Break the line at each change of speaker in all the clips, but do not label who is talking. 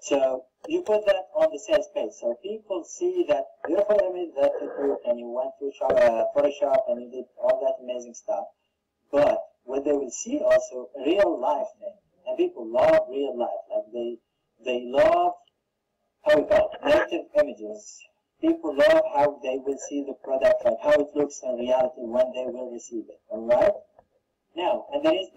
So you put that on the sales page, so people see that beautiful image that you took and you went through Photoshop and you did all that amazing stuff. But what they will see also real life thing, and people love real life. Like they love, how we call it, native images. People love how they will see the product, like how it looks in reality when they will receive it. All right. Now, and there is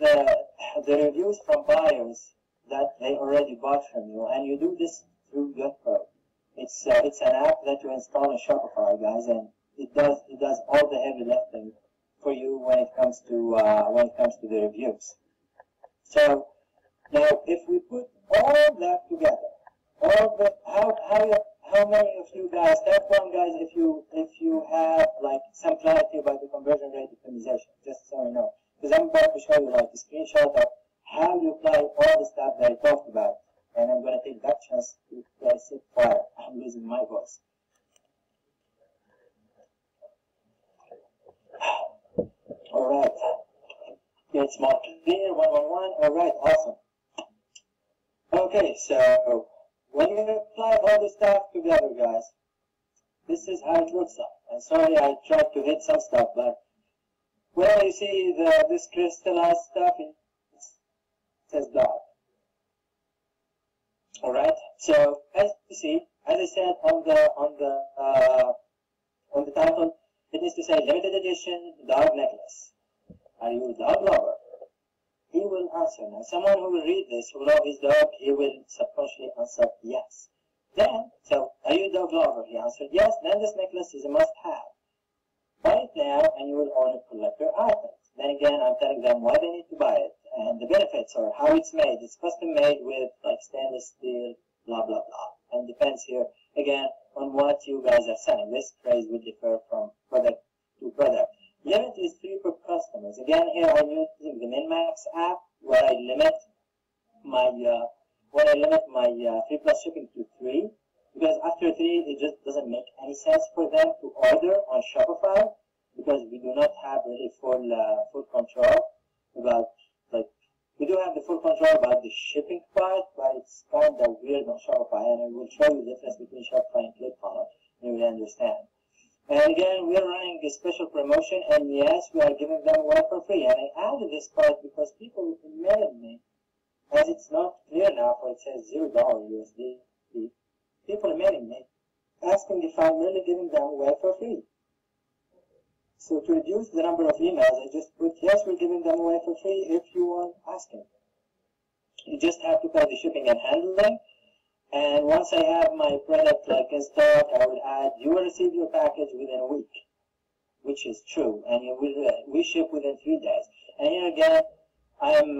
the reviews from buyers that they already bought from you, and you do this through GoPro. It's an app that you install on Shopify, guys, and it does all the heavy lifting for you when it comes to the reviews. So now, if we put all that together, how many of you guys, step one, guys, if you have like some clarity about the conversion rate optimization, just so you know. Because I'm about to show you like a screenshot of how you apply all the stuff that I talked about. And I'm going to take that chance to sit quiet. I'm losing my voice. Alright. It's more clear, 111. Alright, awesome. Okay, so when you apply all the stuff together, guys, this is how it looks like. I'm sorry I tried to hit some stuff, but well, you see this crystallized stuff, it says dog. Alright, so as you see, as I said on the title, it needs to say limited edition dog necklace. Are you a dog lover? He will answer. Now, someone who will read this, who loves his dog, he will subconsciously answer yes. Then, so are you a dog lover? He answered yes. Then this necklace is a must-have. Buy it now and you will own a collector item. Then again, I'm telling them why they need to buy it and the benefits or how it's made. It's custom made with like stainless steel, blah, blah, blah. And depends here, again, on what you guys are selling. This price will differ from product to product. Limit is 3 per customers. Again, here I'm using the MinMax app where I limit my 3 plus shipping to 3. Because after 3, it just doesn't make any sense for them to order on Shopify because we do not have really full control about, like, we do have the full control about the shipping part, but it's kind of weird on Shopify, and I will show you the difference between Shopify and ClickFunnels, and you will understand. And again, we are running a special promotion, and yes, we are giving them away for free. And I added this part because people emailed me, as it's not clear now, for it says $0 USD. People emailing me, asking if I'm really giving them away for free. So to reduce the number of emails, I just put, yes, we're giving them away for free if you are asking. You just have to pay the shipping and handling. And once I have my product like in stock, I will add, you will receive your package within a week, which is true. And you will, we ship within 3 days. And here again, I'm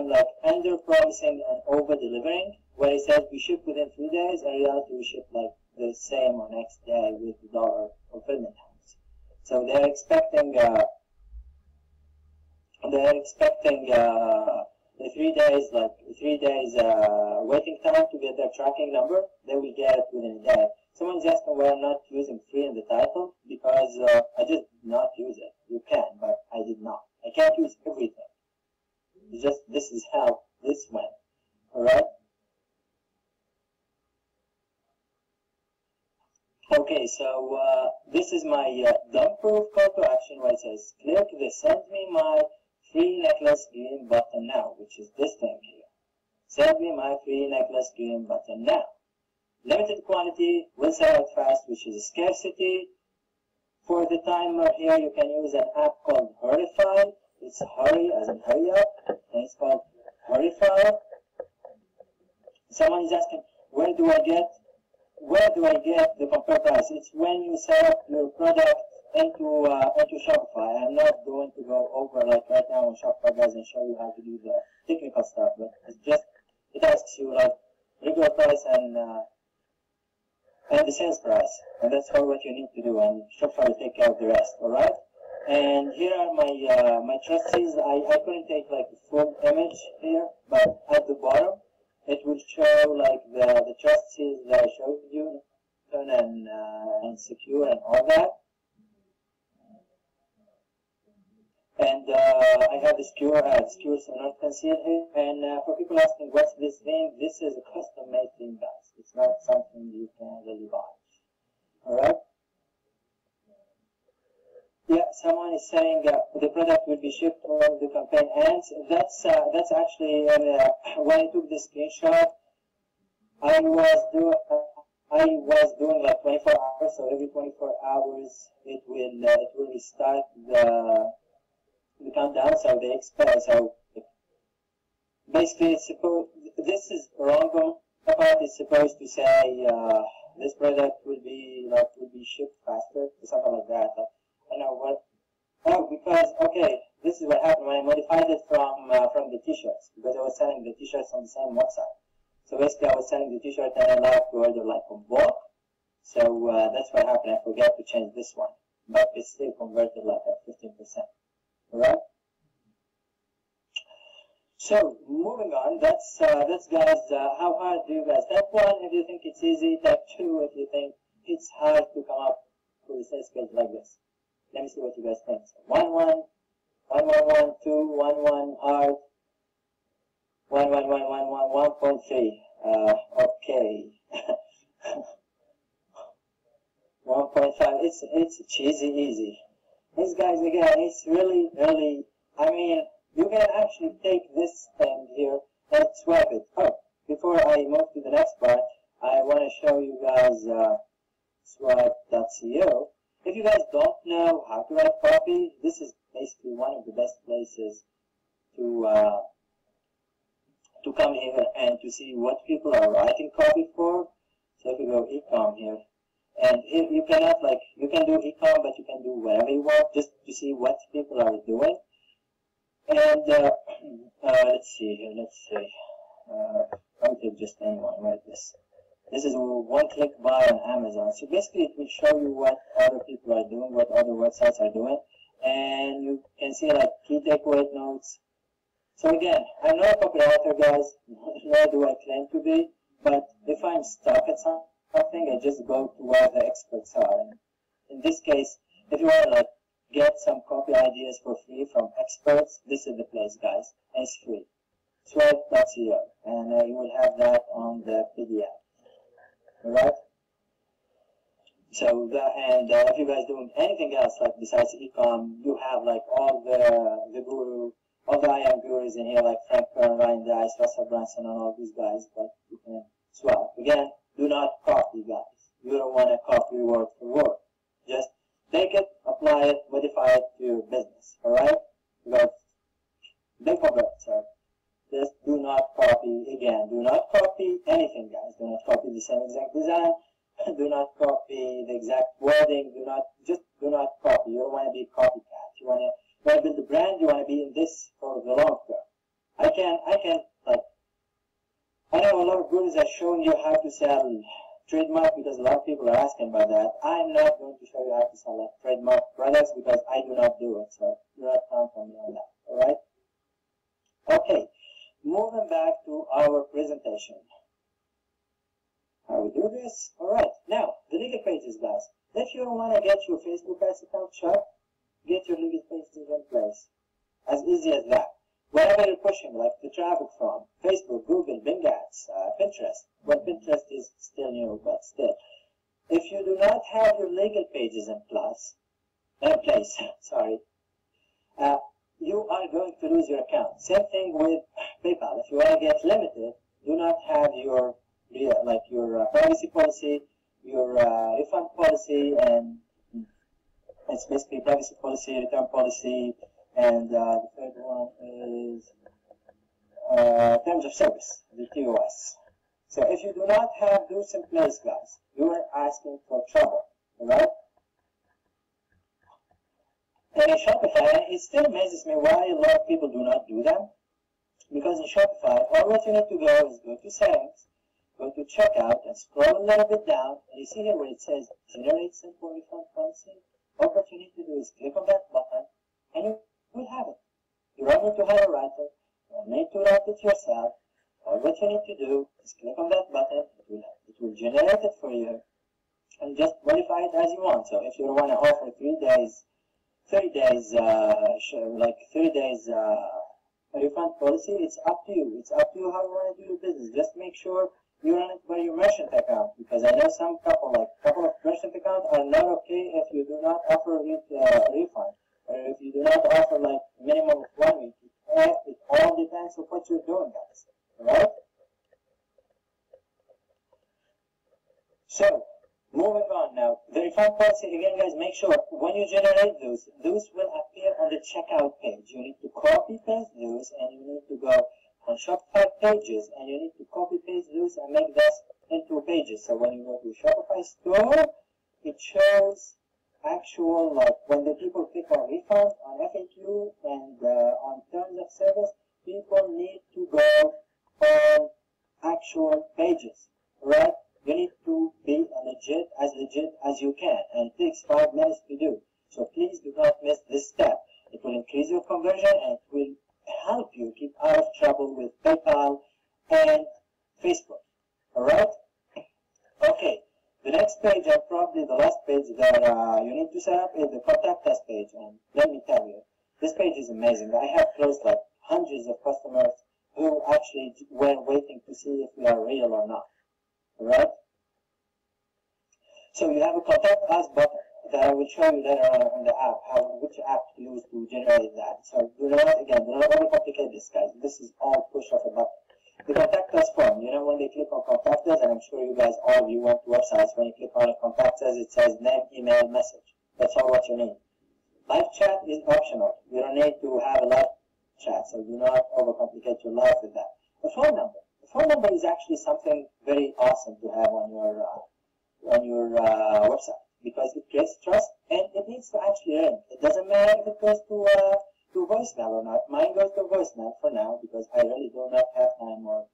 like under promising and over delivering. Where it says we ship within 3 days, in reality we ship like the same or next day with the dollar fulfillment times. So they're expecting the 3 days, like 3 days waiting time to get their tracking number. They will get it within a day. Someone's asking why I'm not using free in the title because I just did not use it. You can, but I did not. I can't use everything. It's just this is how this went. All right. Okay, so this is my dump-proof call to action where it says, click the send me my free necklace green button now, which is this thing here. Send me my free necklace green button now. Limited quantity, will sell out fast, which is scarcity. For the timer here, you can use an app called Hurrify. It's hurry as in hurry up, and it's called Hurrify. Someone is asking, where do I get the compare price? It's when you set up your product into Shopify. I'm not going to go over like right now on Shopify, guys, and show you how to do the technical stuff, but it's just, it asks you like regular price and the sales price, and that's all what you need to do, and Shopify will take care of the rest. All right. And here are my my trustees. I couldn't take like the full image here, but at the bottom it will show like the trustees that I showed you, and secure and all that. And I have the skewer not concealed here. And for people asking what's this theme, this is a custom-made theme, guys. It's not something you can really buy. All right. Yeah, someone is saying the product will be shipped when the campaign ends. That's actually when I took the screenshot, I was doing like 24 hours. So every 24 hours, it will restart the countdown. So they expect. So basically, it's supposed. This is wrong. The part is supposed to say this product will be shipped faster or something like that. I know what. Oh, because okay, this is what happened when I modified it from the t-shirts, because I was selling the t-shirts on the same website. So basically, I was selling the t-shirt and I like to order like on bulk. So that's what happened. I forgot to change this one, but it's still converted like at 15%. All right. So moving on, that's guys. How hard do you guys? Type 1 if you think it's easy. Type 2 if you think it's hard to come up with a sales page like this. Let me see what you guys think. So 1 1 1 1 1 2 1 1 hard 1 1 1 1 1 1.3. Okay. 1.5. It's cheesy easy. This guys again. It's really. I mean, you can actually take this thing here and swipe it. Oh, before I move to the next part, I want to show you guys swipe.co. If you guys don't know how to write copy, this is basically one of the best places to come here and to see what people are writing copy for. So if you go ecom here, and if you cannot you can do ecom, but you can do whatever you want just to see what people are doing. And let's see here. Let's see. I'll take just anyone. Right, this. This is a one-click buy on Amazon. So basically, it will show you what other people are doing, what other websites are doing, and you can see like key takeaway notes. So again, I'm not a copywriter, guys, nor do I claim to be. But if I'm stuck at something, I just go to where the experts are. And in this case, if you want to get some copy ideas for free from experts, this is the place, guys, and it's free. Swipe.co, and you will have that on the PDF. Alright? So, if you guys doing anything else, like besides ecom, you have like all the IAM gurus in here, like Frank Kern, Ryan Dice, Russell Brunson, and all these guys, but you can swap. Again, do not copy, guys. You don't want to copy word for word. Just take it, apply it, modify it to your business. Alright? Because they convert, so just do not copy. Again, do not copy anything, guys. Do not copy the same exact design. Do not copy the exact wording. Do not copy. You don't want to be a copycat. You want to build a brand. You want to be in this for the long term. I know a lot of gurus are showing you how to sell trademark, because a lot of people are asking about that. I'm not going to show you how to sell like trademark products because I do not do it. So do not count on me on that. All right. Okay. Moving back to our presentation. How we do this? Alright, now, the legal pages, guys. If you want to get your Facebook ads account shut, get your legal pages in place. As easy as that. Wherever you're pushing, like the traffic from Facebook, Google, Bing ads, Pinterest. Well, Pinterest is still new, but still. If you do not have your legal pages in place, you are going to lose your account. Same thing with PayPal. If you want to get limited, do not have your privacy policy, your refund policy, and it's basically privacy policy, return policy, and the third one is terms of service, the TOS. So if you do not have those in place, guys, you are asking for trouble. All right? And in Shopify, it still amazes me why a lot of people do not do them. Because in Shopify, all what you need to go is go to settings, go to checkout, and scroll a little bit down. And you see here where it says generate simple refund policy. All what you need to do is click on that button, and you will have it. You don't need to hire a writer. You don't need to write it yourself. All what you need to do is click on that button. It will generate it for you, and just modify it as you want. So if you want to offer 3 days 30 days, like 30 days refund policy. It's up to you. It's up to you how you want to do your business. Just make sure you run it by your merchant account, because I know some couple of merchant accounts are not okay if you do not offer a refund, or if you do not offer like minimum of 1 week. It all depends on what you're doing, guys. Alright? So, moving on now. The refund policy, again, guys, make sure when you generate those will appear on the checkout page. You need to copy paste those, and you need to go on Shopify pages, and you need to copy paste those and make this into pages. So when you go to Shopify store, it shows actual, like when the people click on refund, on FAQ, and on terms of service, people need to go on actual pages, right? You need to be legit as you can, and it takes 5 minutes to do. So please do not miss this step. It will increase your conversion, and it will help you keep out of trouble with PayPal and Facebook. Alright? Okay. The next page, and probably the last page that you need to set up, is the contact us page. And let me tell you, this page is amazing. I have closed like hundreds of customers who actually were waiting to see if we are real or not. Alright? So you have a contact us button that I will show you later on the app, which app to use to generate that. So do not overcomplicate this, guys. This is all push of a button. The contact us form, when they click on contact us, and I'm sure you guys, all of you went to websites, when you click on a contact us, it says name, email, message. That's all what you need. Live chat is optional. You don't need to have a live chat, so do not overcomplicate your life with that. The phone number. The phone number is actually something very awesome to have on your website, because it creates trust, and it needs to actually ring. It doesn't matter if it goes to voicemail or not. Mine goes to voicemail for now, because I really do not have time, or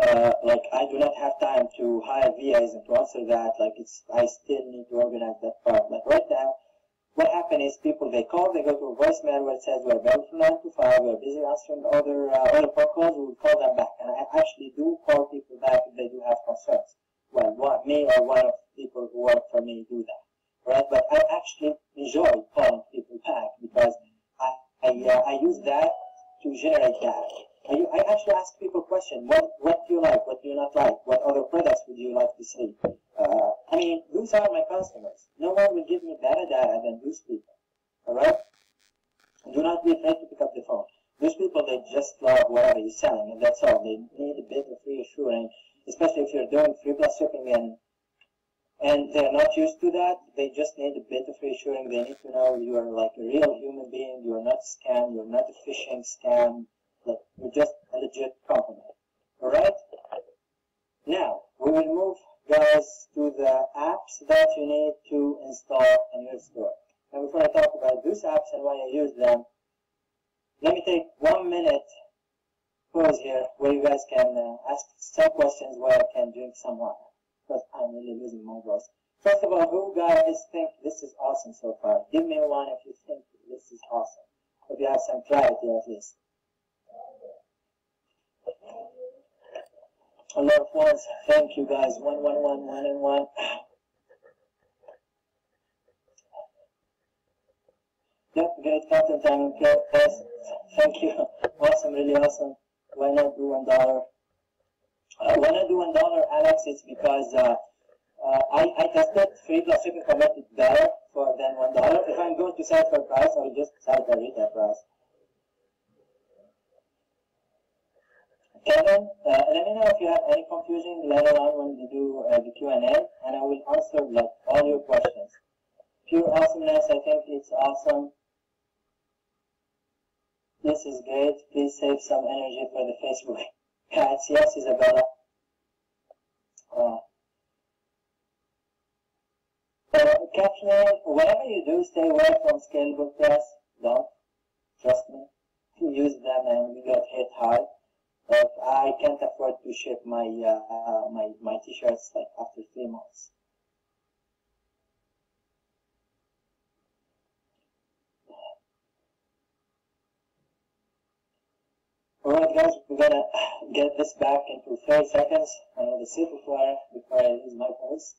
I do not have time to hire VAs and to answer that. I still need to organize that part. Like right now, what happened is people, they call, they go to a voicemail where it says we're available from 9 to 5, we're busy answering other phone calls, we will call them back. And I actually do call people back if they do have concerns. Well, me or one of the people who work for me do that, right? But I actually enjoy calling people back, because I use that to generate data. I actually ask people questions. What do you like? What do you not like? What other products would you like to see? Those are my customers. No one will give me better data than those people. Alright? Do not be afraid to pick up the phone. Those people, they just love whatever you're selling, and that's all. They need a bit of reassuring, especially if you're doing 3+ shipping and they're not used to that. They just need a bit of reassuring. They need to know you are like a real human being. You're not a scam. You're not a phishing scam. You're just a legit company. Alright? Now, we will move, guys, to the apps that you need to install in your store. And before I talk about those apps and why I use them, let me take 1 minute pause here where you guys can ask some questions while I can drink some water, because I'm really losing my voice. First of all, who guys think this is awesome so far? Give me one if you think this is awesome. If you have some clarity at least. A lot of ones. Thank you guys. 1, 1, 1, 1, and 1. Yep, great content. I'm impressed. Thank you. Awesome, really awesome. Why not do $1? Why not do $1, Alex? It's because I tested 3+ shipping converted better than $1. If I'm going to sell it for price, I will just sell it at retail price. Kevin, let me know if you have any confusion later on when we do the Q&A, and I will answer all your questions. Pure awesomeness, I think it's awesome. This is great. Please save some energy for the Facebook ads. Yes, Isabella. Kathleen, whatever you do, stay away from scalable press. Don't. Trust me. Use them and we got hit hard. But I can't afford to ship my my t-shirts after 3 months. Alright guys, we're gonna get this back into 30 seconds. I need a sip of water before I lose my voice.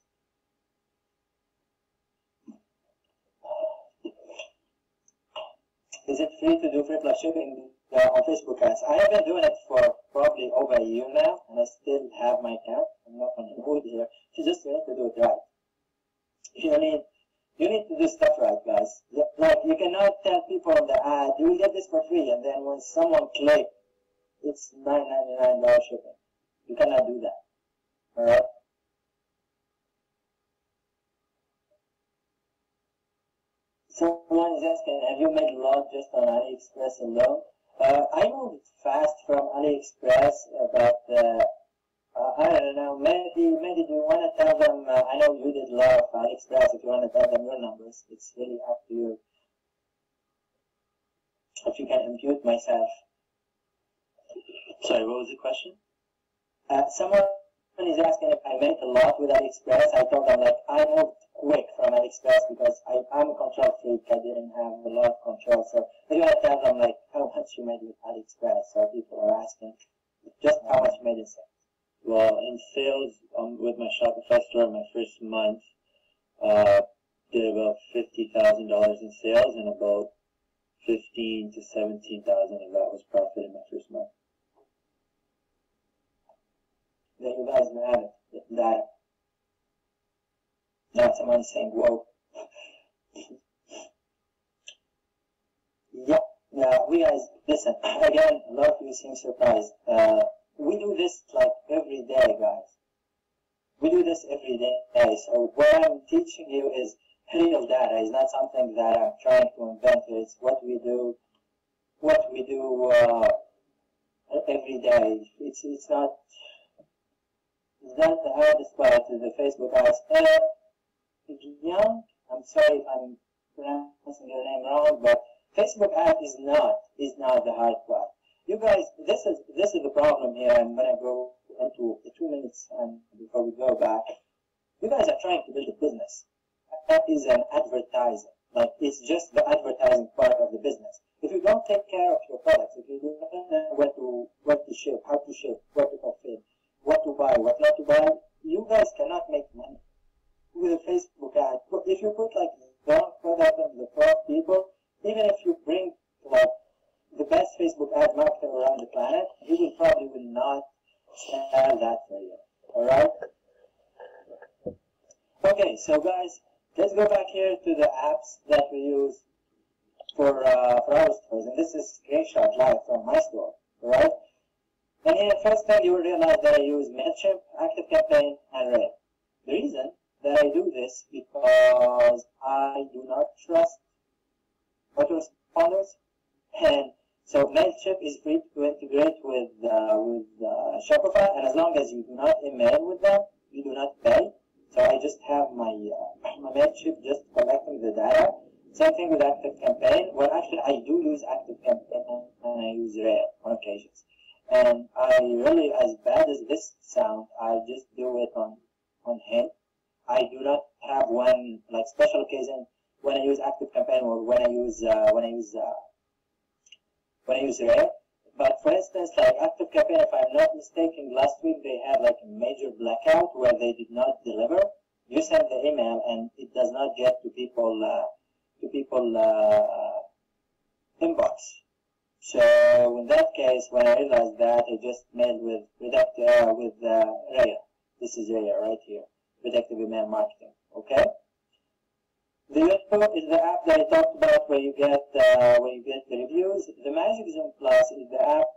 Is it free to do free plus shipping on Facebook ads? I have been doing it for probably over a year now, and I still have my account. I'm not on the wood here. You just need to do it right. You need to do stuff right, guys. Like, you cannot tell people on the ad, you will get this for free, and then when someone clicks, it's $9.99 shipping. You cannot do that. Alright? Someone is asking, have you made a lot just on AliExpress alone? I moved fast from AliExpress, but I don't know, maybe do you want to tell them, I know you did a lot of AliExpress, if you want to tell them your numbers, it's really up to you. If you can unmute myself. Sorry, what was the question? Someone is asking if I made a lot with AliExpress. I told them, like, I moved quick from AliExpress because I'm a control freak. I didn't have a lot of control. So if you want to tell them, like, how much you made with AliExpress. So people are asking just how much you made in sales. Well, in sales, with my Shopify store, my first month, did about $50,000 in sales, and about $15,000 to $17,000 of that was profit in my first month. There you guys have it. That. Now someone's saying, whoa. Yeah. Now, we guys, listen, again, a lot of you seem surprised. We do this like every day, guys. We do this every day. So what I'm teaching you is real data. It's not something that I'm trying to invent. It's what we do every day. It's not the hardest part of the Facebook ads. Young, I'm sorry if I'm pronouncing your name wrong, but Facebook ad is not the hard part. You guys, this is the problem here. I'm gonna go into 2 minutes and before we go back. You guys are trying to build a business. That is an advertising. Like, it's just the advertising part of the business. If you don't take care of your products, if you don't know what to ship, how to ship, what to fulfill, what to buy, what not to buy, you guys cannot make money with a Facebook ad. If you put like the wrong product on the wrong people, even if you bring like the best Facebook ad marketer around the planet, he will probably not sell that for you. Alright? Okay, so guys, let's go back here to the apps that we use for our stores. And this is screenshot live from my store. Alright? And here, first thing you will realize that I use MailChimp, ActiveCampaign, and Rail. The reason that I do this because I do not trust autoresponders, and so MailChimp is free to integrate with Shopify, and as long as you do not email with them, you do not pay. So I just have my MailChimp just collecting the data. Same thing with ActiveCampaign. Well, actually, I do use ActiveCampaign and I use Rail on occasions. And I really, as bad as this sounds, I just do it on hand. I do not have one like special occasion when I use ActiveCampaign or when I use Rail. But for instance, like ActiveCampaign, if I'm not mistaken, last week they had like a major blackout where they did not deliver. You send the email and it does not get to people inbox. So in that case, when I realized that, I just mailed with Rail. This is Rail right here, predictive email marketing. Okay. The Yotpo is the app that I talked about where you get the reviews. The Magic Zoom Plus is the app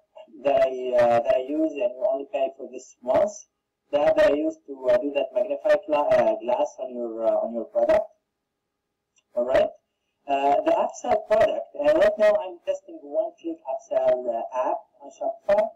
that I use, and you only pay for this once. The app that I use to do that magnify glass on your product. All right. The upsell product. Right now I'm testing the one-click upsell app on Shopify.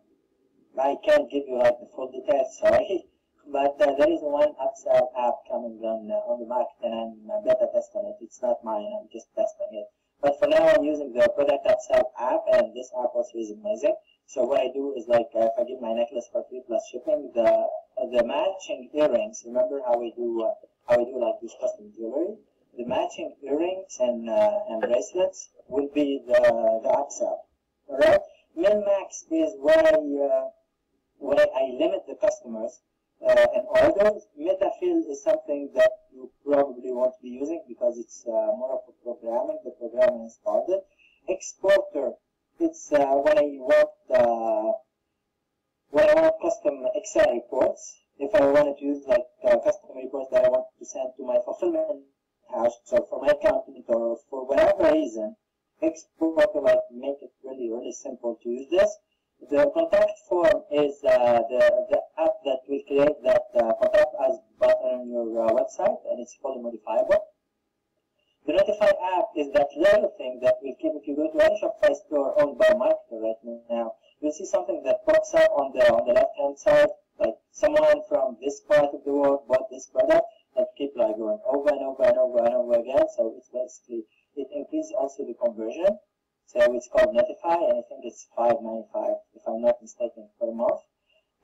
I can't give you like the full details, sorry. But there is one upsell app coming on the market, and I'm beta testing it. It's not mine, I'm just testing it. But for now, I'm using the product upsell app, and this app also is amazing. So what I do is like, if I give my necklace for free plus shipping, the matching earrings. Remember how we do like this custom jewelry? The matching earrings and bracelets will be the upsell. All right. Min-max is where I limit the customers. And orders. Metafill is something that you probably won't be using because it's more of a programming. The programmer installed it. exporter. It's when I want custom Excel reports. If I wanted to use like custom reports that I want to send to my fulfillment house, so for my accountant or for whatever reason, exporter like make it really simple to use this. The contact form is the app that will create that contact us button on your website, and it's fully modifiable. The Notify app is that little thing that will keep, if you go to any Shopify store owned by a marketer right now, you'll see something that pops up on the left-hand side, like someone from this part of the world bought this product, that keep like going over and over again. So it's basically, it increases also the conversion. So it's called Notify, and I think it's $5.95 if I'm not mistaken per month.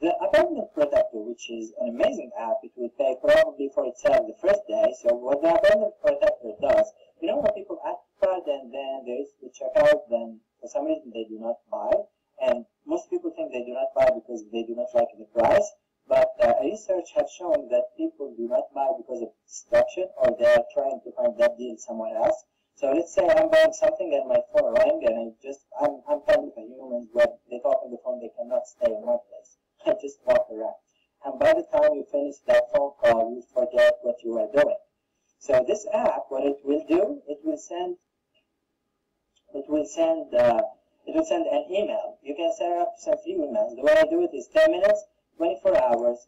The Abandonment Protector, which is an amazing app, it will pay probably for itself the first day. So what the Abandonment Protector does, you know when people add card and then there is the checkout, then for some reason they do not buy, and most people think they do not buy because they do not like the price. But research has shown that people do not buy because of distraction, or they are trying to find that deal somewhere else. So let's say I'm buying something and my phone rang, and I'm kind of a human where they talk on the phone, they cannot stay in one place. I just walk around. And by the time you finish that phone call, you forget what you were doing. So this app, what it will do, it will send an email. You can set up to send 3 emails. The way I do it is 10 minutes, 24 hours.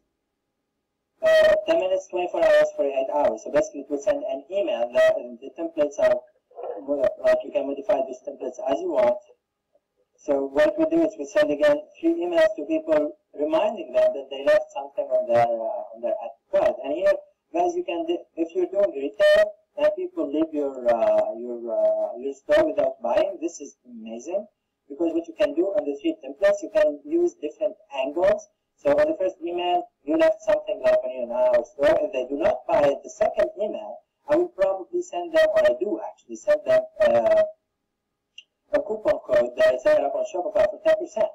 10 minutes, 24 hours, 48 hours. So basically it will send an email. The templates are, like you can modify these templates as you want. So what we do is we send again 3 emails to people reminding them that they left something on their card. And here, guys, you can, if you're doing retail and people leave your store without buying, this is amazing, because what you can do on the 3 templates, you can use different angles. So on the first email, you left something like on our store. If they do not buy it, the second email, I will probably send them, or I do actually send them a coupon code that I set up on Shopify for 10%.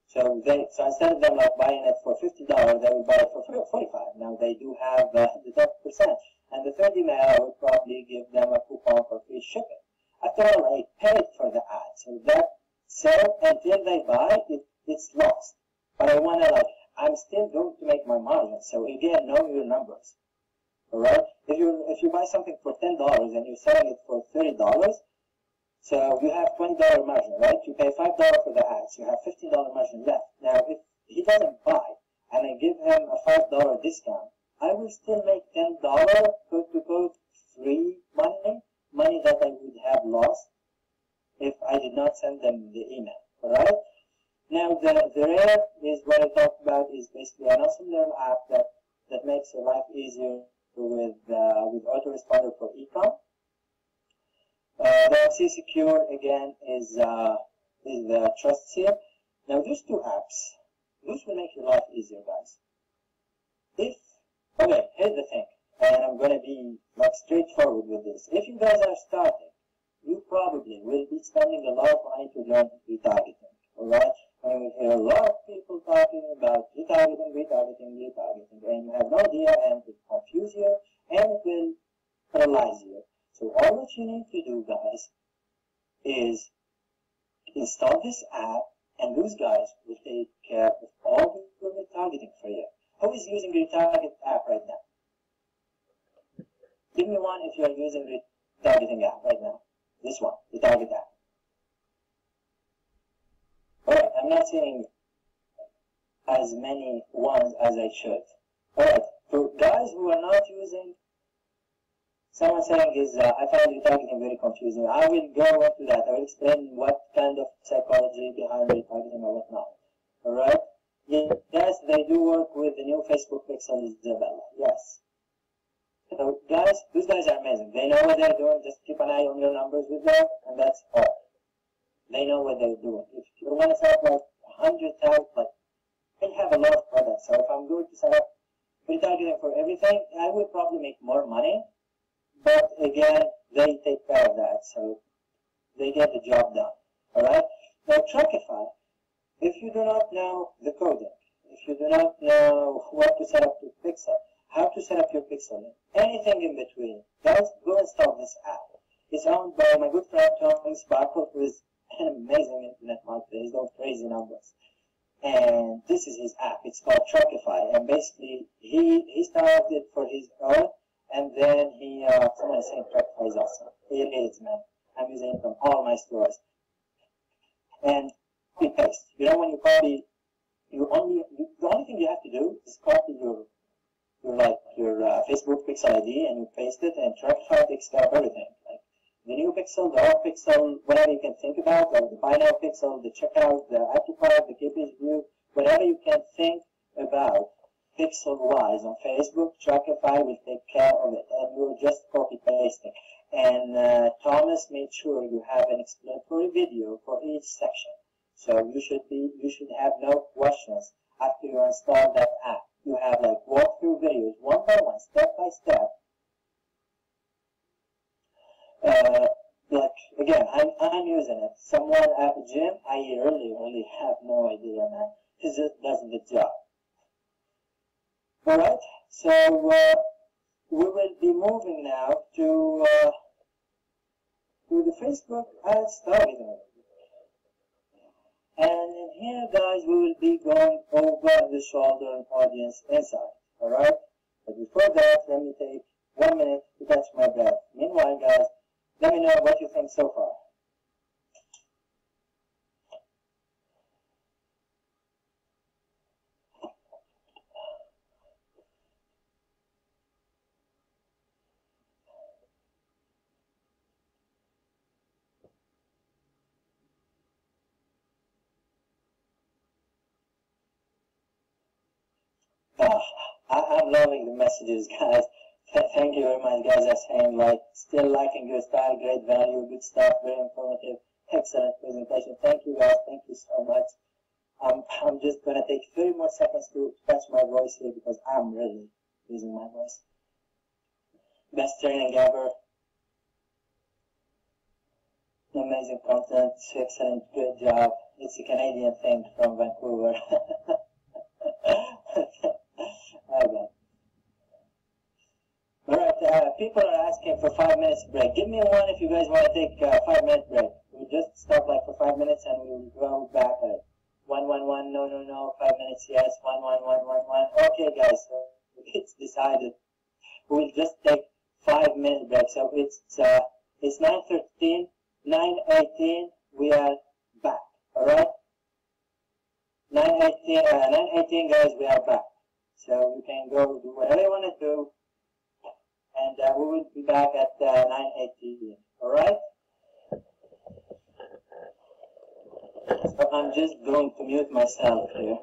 So instead of them like buying it for $50, they will buy it for $45. Now they do have the 10%. And the third email, I will probably give them a coupon for free shipping. After all, I paid for the ad, so that sale until they buy it, it's lost. But I want to I'm still going to make my margin. So again, know your numbers. All right. If you buy something for $10 and you're selling it for $30, so you have $20 margin, right? You pay $5 for the ads. You have $15 margin left. Now, if he doesn't buy and I give him a $5 discount, I will still make $10 quote-to-quote free money that I would have lost if I did not send them the email. All right. Now, the rare is what I talked about is basically an awesome little app that makes your life easier with autoresponder for e-com. The FC Secure again is the Trust Seal. Now, these 2 apps, those will make your life easier, guys. Okay, here's the thing, and I'm going to be like straightforward with this. If you guys are starting, you probably will be spending a lot of money to learn retargeting. All right. And you hear a lot of people talking about retargeting, and you have no idea, and it will confuse you, and it will paralyze you. So all what you need to do, guys, is install this app, and those guys will take care of all the retargeting for you. Who is using the retarget app right now? Give me one if you are using the retargeting app right now. This one, the retarget app. Alright, I'm not seeing as many ones as I should. Alright, for guys who are not using, someone saying is, I find retargeting very confusing. I will go into that. I will explain what kind of psychology behind retargeting or whatnot. Alright? Yes, they do work with the new Facebook Pixel Isabella. Yes. So guys, these guys are amazing. They know what they're doing. Just keep an eye on your numbers with them, and that's all. They know what they're doing. If you want to set up like 100,000, like, they have a lot of products. So if I'm going to set up retargeting for everything, I would probably make more money. But again, they take care of that. So they get the job done. Alright? Now, Shopify, if you do not know the coding, if you do not know what to set up your pixel, how to set up your pixel, anything in between, guys, go install this app. It's owned by my good friend Tony Sparkle, who is an amazing internet marketer. He's got crazy numbers. And this is his app. It's called Shopify. And basically, he started it for his own, and then someone is saying Shopify is awesome. It is, man. I'm using it from all my stores. And copy paste. You know, when you copy, the only thing you have to do is copy your Facebook Pixel ID, and you paste it, and Shopify takes care of everything. Like the new pixel, the old pixel, whatever you can think about, like the buy now pixel, the checkout, the add to cart, the KPI view, whatever you can think about pixel-wise on Facebook, Shopify will take care of it, and you're just copy-pasting. And Thomas made sure you have an explanatory video for each section. So you should have no questions after you install that app. You have like walkthrough videos, one by one, step by step. Like again, I'm using it. Someone at the gym, I really have no idea, man. He just does the job. All right, so we will be moving now to the Facebook ads targeting. And in here, guys, we will be going over the shoulder and audience insight. All right, but before that, let me take 1 minute to catch my breath. Meanwhile, guys, let me know what you think so far. I'm loving the messages, guys. Thank you very much, guys. Are saying like, still liking your style, great value, good stuff, very informative, excellent presentation. Thank you, guys. Thank you so much. I'm just gonna take 30 more seconds to catch my voice here because I'm really losing my voice. Best training ever. Amazing content, excellent, good job. It's a Canadian thing from Vancouver. Alright, people are asking for 5 minutes break. Give me one if you guys want to take a 5-minute break. We'll just stop like for 5 minutes and we'll go back at it. 1, 1, 1, no, 5 minutes, yes, 1, 1, 1, 1, 1. Okay, guys, so it's decided. We'll just take 5-minute break. So it's 9:13, 9:18. We are back. All right, 9:18, guys. We are back. So you can go do whatever you want to do, and we will be back at 9:18. All right. So I'm just going to mute myself here.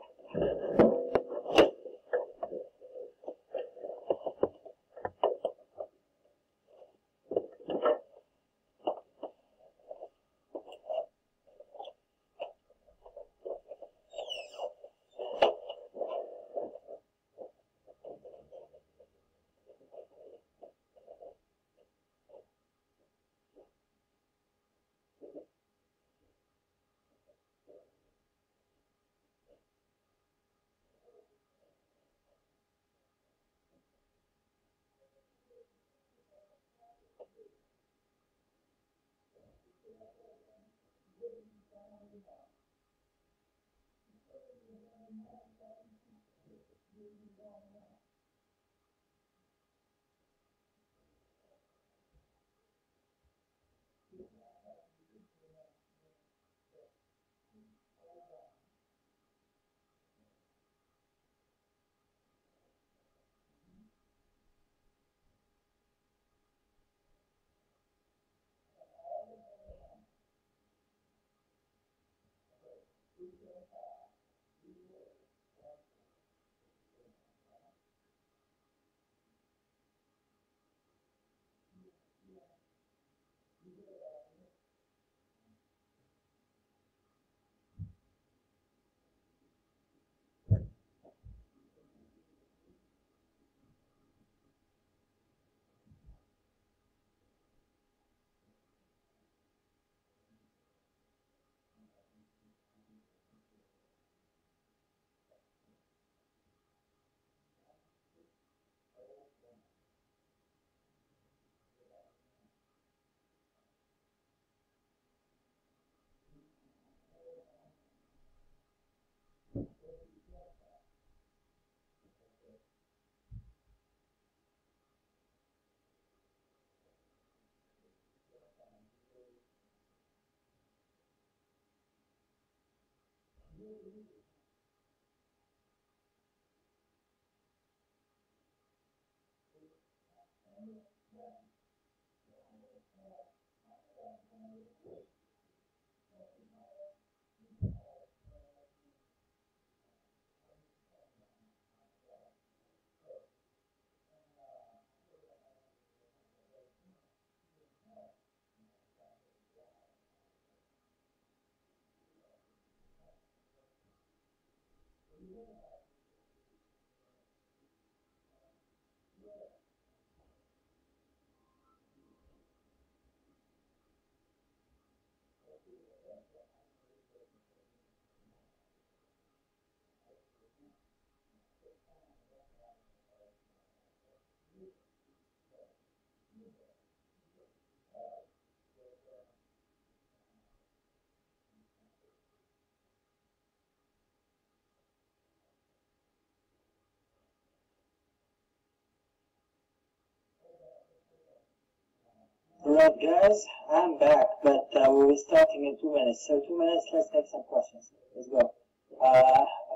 Alright guys, I'm back, but we'll be starting in 2 minutes. So 2 minutes, let's take some questions. Let's go.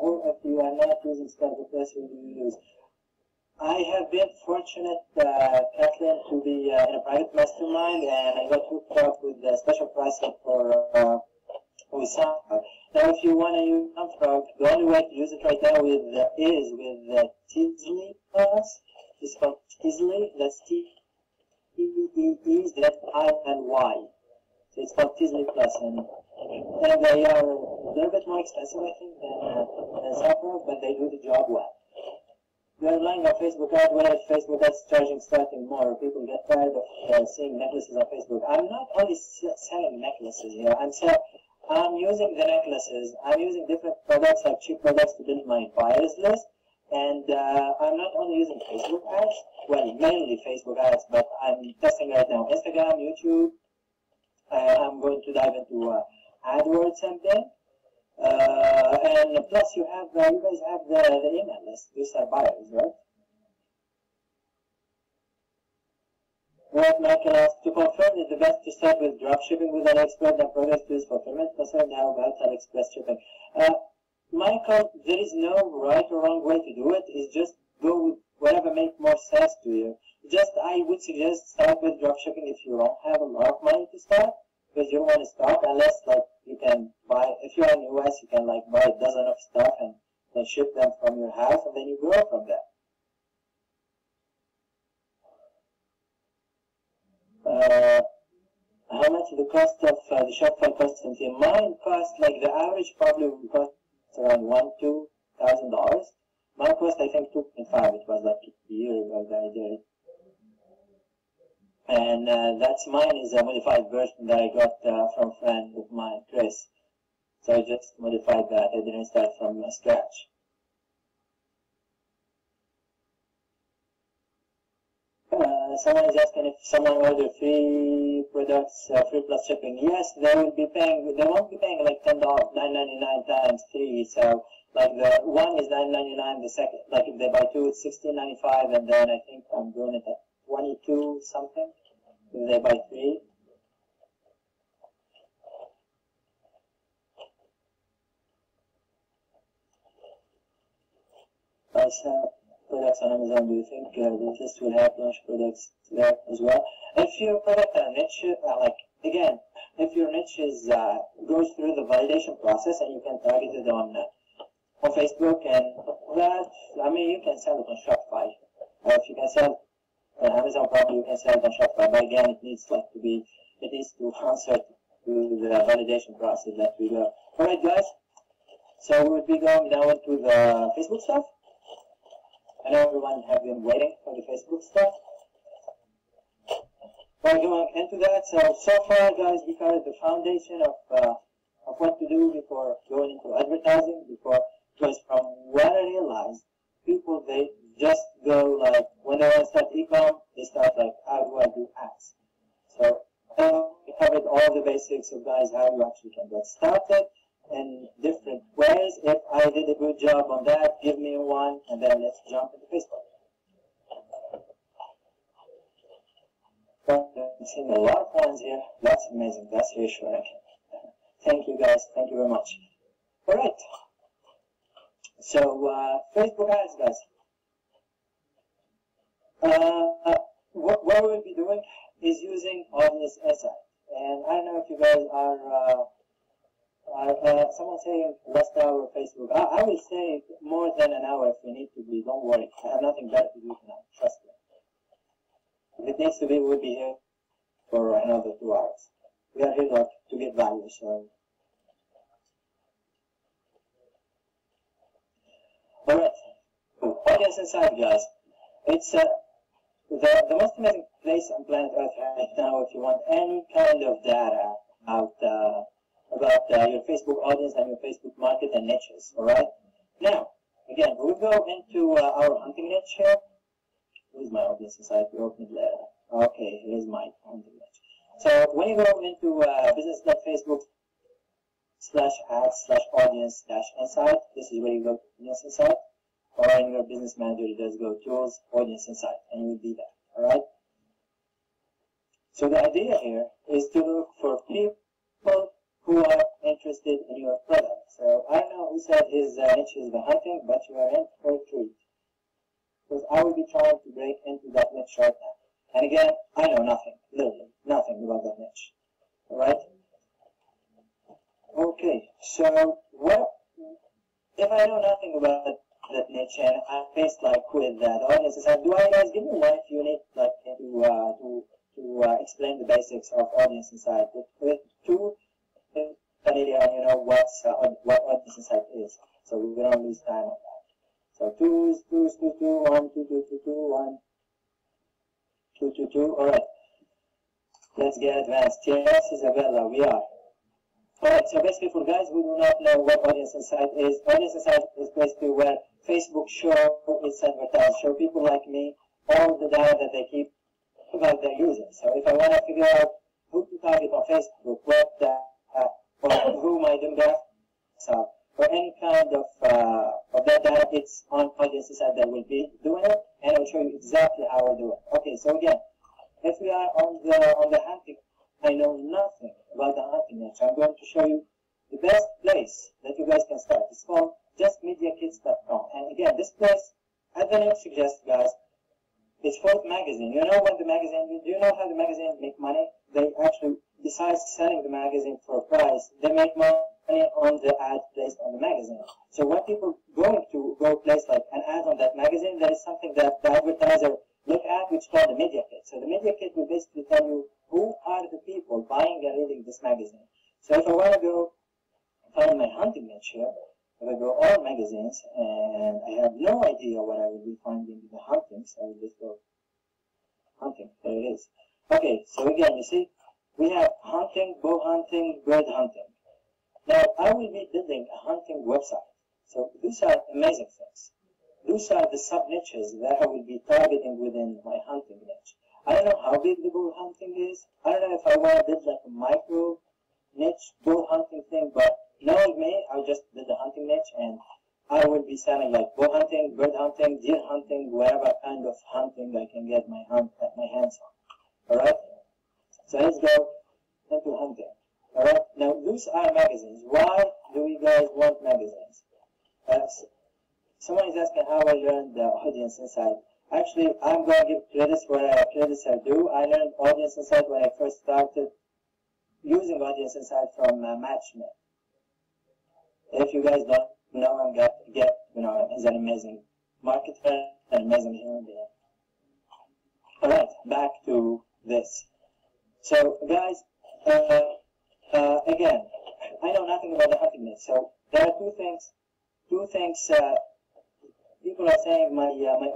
Who, if you are not using Skype, what place will you use? I have been fortunate, Kathleen, to be in a private mastermind, and I got hooked up with a special pricing for with SoundCloud. Now, if you want to use SoundCloud, the only way to use it right now is with Teasly Plus. It's called Teasly. That's T-E-E-Z-I-N-Y. So it's called Teasly Plus, and they are a little bit more expensive, I think, than SoundCloud, but they do the job well. We are relying on Facebook ad where Facebook ads charging starting more. People get tired of seeing necklaces on Facebook. I'm not only selling necklaces here. I'm using the necklaces. I'm using different products, like cheap products, to build my buyers list. And I'm not only using Facebook ads, well, mainly Facebook ads, but I'm testing right now Instagram, YouTube. I'm going to dive into AdWords and things. And plus, you guys have the email list. These are buyers, right? Right, Michael asked, to confirm, is the best to start with drop shipping with an expert and progress to his fulfillment concerned. How about AliExpress shipping? Michael, there is no right or wrong way to do it. It's just go with whatever makes more sense to you. I would suggest start with drop shipping if you don't have a lot of money to start, because you don't want to start unless you can buy, if you're in the US, you can buy a dozen of stuff and then ship them from your house, and then you grow from there. How much the cost of the Shopify costs? Mine cost, the average probably will cost around $1,000-$2,000. Mine cost, I think, 2.5. It was a year ago that I did it. And mine is a modified version that I got from a friend of mine, Chris. So I just modified that. I didn't start from scratch. Someone is asking if someone orders 3 products, free plus shipping. Yes, they won't be paying like $10, $9.99 times 3. So the one is $9.99. The second, if they buy 2, it's $16.95, and then I think I'm doing it at 22 something if they buy 3. Products on Amazon, do you think this will help launch products there as well? If your product niche, again, if your niche goes through the validation process and you can target it on Facebook, and that, you can sell it on Shopify. If you can sell on Amazon, probably you can sell it on Shopify, but again, it needs to answer to the validation process that we go. Alright guys, so we'll be going now into the Facebook stuff. I know everyone have been waiting for the Facebook stuff. We're going into that. So far, guys, we covered the foundation of what to do before going into advertising. Because from what I realized, people, they just go when they want to start e-com, they start how do I do ads? So we covered all the basics of, guys, how you actually can get started in different ways. If I did a good job on that, give me one, and then let's jump into Facebook. I'm seeing a lot of ones here. That's amazing. That's reassuring. Thank you, guys. Thank you very much. All right. So, Facebook ads, guys. What we'll be doing is using Audience Insight. And I don't know if you guys are someone saying last hour of Facebook. I will say more than an hour if we need to be. Don't worry. I have nothing better to do tonight. Trust me. If it needs to be, we'll be here for another 2 hours. We are here to get value. So, all right. Audience Insight, guys. It's the most amazing place on planet Earth right now. If you want any kind of data about your Facebook audience and your Facebook market and niches, all right? Now, again, we'll go into our hunting niche here. who's my audience inside? We open it later. Okay, here's my hunting niche. So when you go into business.facebook/ads/audience-insight, this is where you go to audience insight, or in your business manager, you just go tools, audience insight, and you will be there. All right. So the idea here is to look for people who are interested in your product. So I know who said his niche is the hunting, but you are in for a treat, because I will be trying to break into that niche right now. And again, I know nothing, literally nothing about that niche. All right. Okay. So what if I know nothing about that niche and I'm faced like with the audiences? And do I guys give me 1 unit like to explain the basics of audience insight with 2 you know what audience insight is, so we don't lose time on that. So 2, 1, 2, 2, 2, 2, 1, 2, 2, 2. All right, let's get advanced. Yes, Isabella, we are. All right. So basically, for guys who do not know what audience insight is basically where Facebook show its advertised, show people like me all the data that they keep about their users. So if I want to figure out who to target on Facebook, or who my demographics are, or any kind of that data, it's on audience insight that will be doing it, and I'll show you exactly how I do it. Okay, so again, if we are on the hunting, I know nothing about the hunting niche. I'm going to show you the best place that you guys can start. It's called justmediakits.com, and again, this place, as the name suggests, guys, it's for magazine. You know what the magazine? Do you know how the magazine make money? They actually, besides selling the magazine for a price, they make money on the ad placed on the magazine. So when people going to go place like an ad on that magazine, there is something that the advertiser look at, which is called the media kit. So the media kit will basically tell you who are the people buying and reading this magazine. So if I want to go find my hunting niche here, if I go all magazines, and I have no idea what I will be finding in the hunting, so I will just go hunting. There it is. Okay, so again, you see, we have hunting, bow hunting, bird hunting. Now, I will be building a hunting website. So these are amazing things. These are the sub-niches that I will be targeting within my hunting niche. I don't know how big the bow hunting is. I don't know if I want to build like a micro niche bow hunting thing, but knowing me, I'll just build a hunting niche, and I will be selling like bow hunting, bird hunting, deer hunting, whatever kind of hunting I can get my hands on. Alright? So let's go into hunting. Alright? Now, these are magazines. Why do we guys want magazines? Someone is asking how I learned the audience insight. Actually, I'm going to give credits where credits are due. I learned audience insight when I first started using audience insight from Matchmake. If you guys don't know him, he's an amazing marketer, an amazing human being. Alright, back to this. So, guys, again, I know nothing about the hunting niche. So, there are two things. People are saying my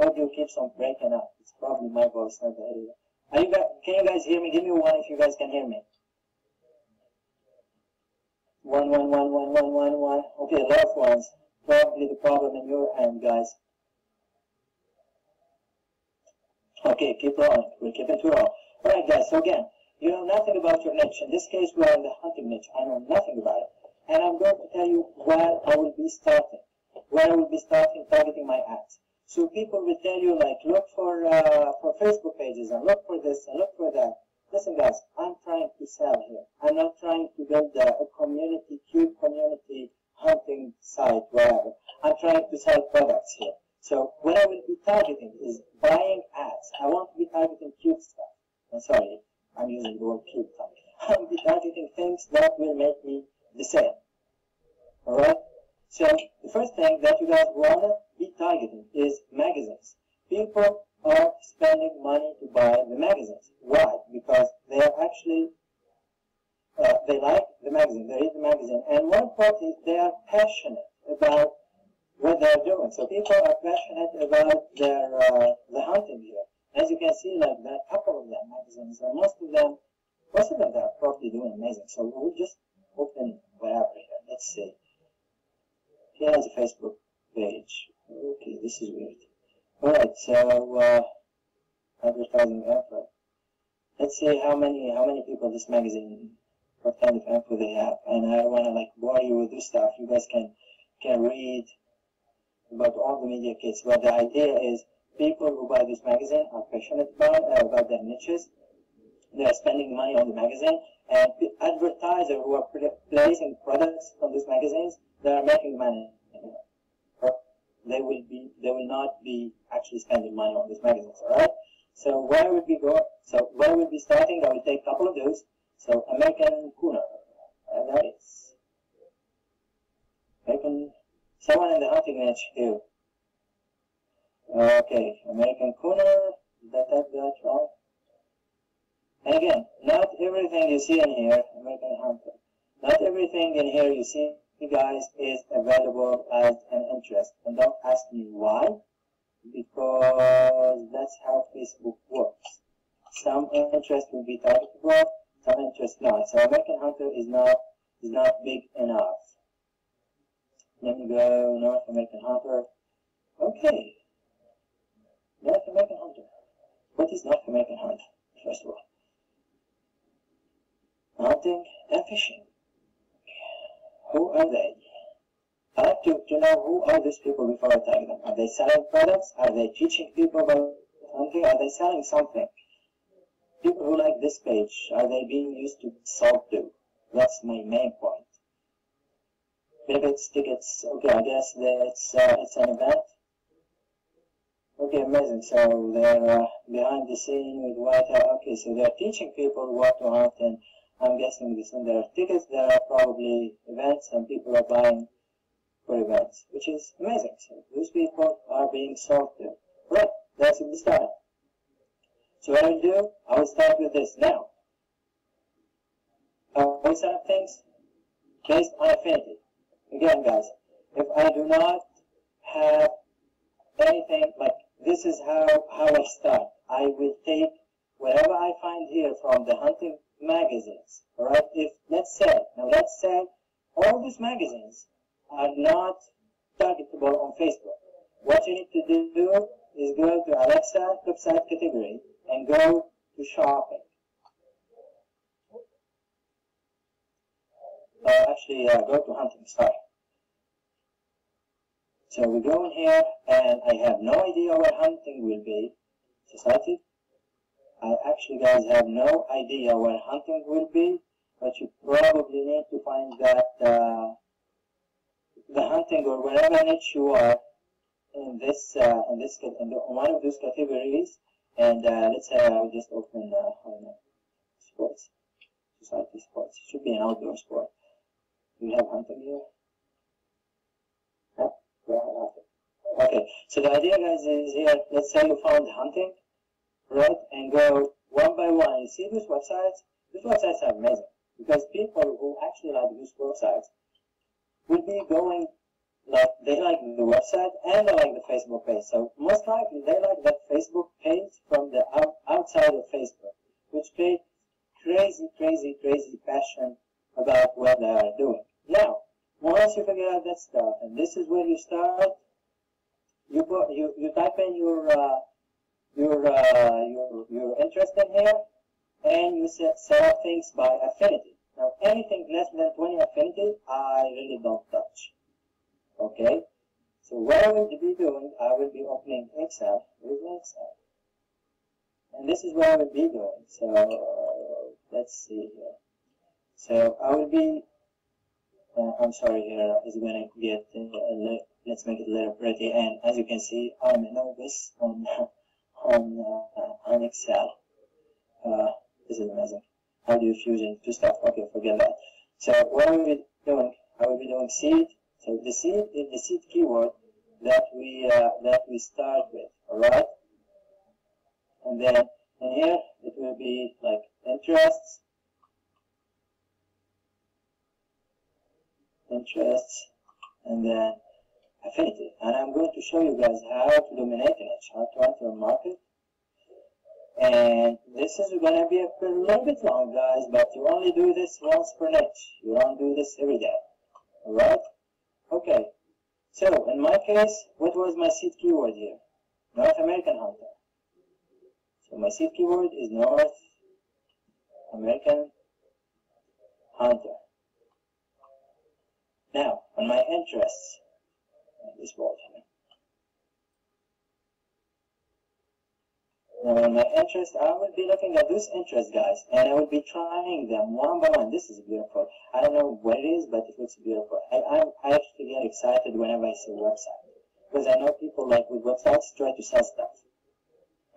audio keeps on breaking up. It's probably my voice, not the audio. Can you guys hear me? Give me 1 if you guys can hear me. 1, 1, 1, 1, 1, 1, 1. Okay, a lot of ones. Probably the problem in your end, guys. Okay, keep rolling. We're keeping to roll. Alright, guys, so again, you know nothing about your niche. In this case, we are in the hunting niche. I know nothing about it. And I'm going to tell you where I will be starting. Where I will be starting targeting my ads. So people will tell you, like, look for Facebook pages, and look for this, and look for that. Listen, guys, I'm trying to sell here. I'm not trying to build a community, cute community hunting site, wherever. I'm trying to sell products here. So what I will be targeting is buying ads. I want to be targeting cute stuff. I'm sorry, I'm using the word cute. I will be targeting things that will make me the sale. Alright? So the first thing that you guys want to be targeting is magazines. People are spending money to buy the magazines. Why? Because they are actually, they like the magazine, they read the magazine, and more importantly, they are passionate about what they are doing. So people are passionate about their the hunting here. As you can see, like, there are a couple of them magazines, and most of them they are probably doing amazing. So we'll just open whatever here. Let's see. Here's a Facebook page. Okay, this is weird. Alright, so advertising info. Let's see how many people this magazine, what kind of info they have. And I don't want to like bore you with this stuff. You guys can read about all the media kits. But the idea is people who buy this magazine are passionate about their niches. They are spending money on the magazine, and advertisers who are placing products on these magazines, they are making money. They will not be actually spending money on these magazines. All right. So where would we go? So where would be starting? I will take a couple of those. So American Cooner, that is American. Someone in the hunting niche here. Okay, American Cooner. Did I type that wrong? And again, not everything you see in here, American Hunter. Not everything in here you see, guys, is available as an interest. And don't ask me why, because that's how Facebook works. Some interest will be targetable, some interest not. So American Hunter is not big enough. Let me go North American Hunter. Okay. North American Hunter. What is North American Hunter, first of all? Hunting and fishing. Who are they? I like to know who are these people before I tag them. Are they selling products? Are they teaching people about hunting? Are they selling something? People who like this page, are they being used to sold to? That's my main point. Tickets. Okay, I guess it's an event. Okay, amazing. So they're behind the scene with white hair. Okay, so they're teaching people what to hunt, and I'm guessing this. And there are tickets. There are probably events, and people are buying for events, which is amazing. So those people are being sold to. Right, that's the start. So what I'll do, I will start with this now. I will set up things based on affinity. Again, guys, if I do not have anything like this, is how I start. I will take whatever I find here from the hunting magazines. All right. If let's say all these magazines are not targetable on Facebook. What you need to do is go to Alexa website category and go to shopping. Go to hunting. Sorry. So we go in here, and I have no idea where hunting will be. Society. I actually, guys, have no idea where hunting will be, but you probably need to find that the hunting or whatever niche you are in one of those categories. And let's say I will just open sports, society sports. It should be an outdoor sport. Do you have hunting here? Okay, so the idea, guys, is here. Let's say you found hunting, right? And go one by one. You see these websites? These websites are amazing because people who actually like these websites will be going like they like the website and they like the Facebook page. So most likely they like that Facebook page from the outside of Facebook, which creates crazy passion about what they are doing. Now, once you figure out that stuff, and this is where you start, you type in your interest in here, and you set up things by affinity. Now, anything less than 20 affinity, I really don't touch. Okay, so what I will be doing, I will be opening Excel. Where's Excel? And this is what I will be doing. So let's see here. So I will be. I'm sorry, here is going to get. Let's make it a little pretty. And as you can see, I'm a novice on Excel. This is amazing. How do you fuse into stuff? Okay, forget that. So what I will be doing, I will be doing seed. So the seed is the seed keyword that we start with, all right? And then in here it will be like interests, and then affinity. And I'm going to show you guys how to dominate a niche, how to enter a market. And this is going to be a little bit long, guys, but you only do this once per niche. You don't do this every day, all right? Okay, so in my case, what was my seed keyword here? North American Hunter. So my seed keyword is North American hunter. Now, on my interests, this board here. Now, on my interests, I will be looking at those interests, guys, and I will be trying them one by one. This is beautiful. I don't know what it is, but it looks beautiful. I actually get excited whenever I see a website, because I know people like with websites try to sell stuff,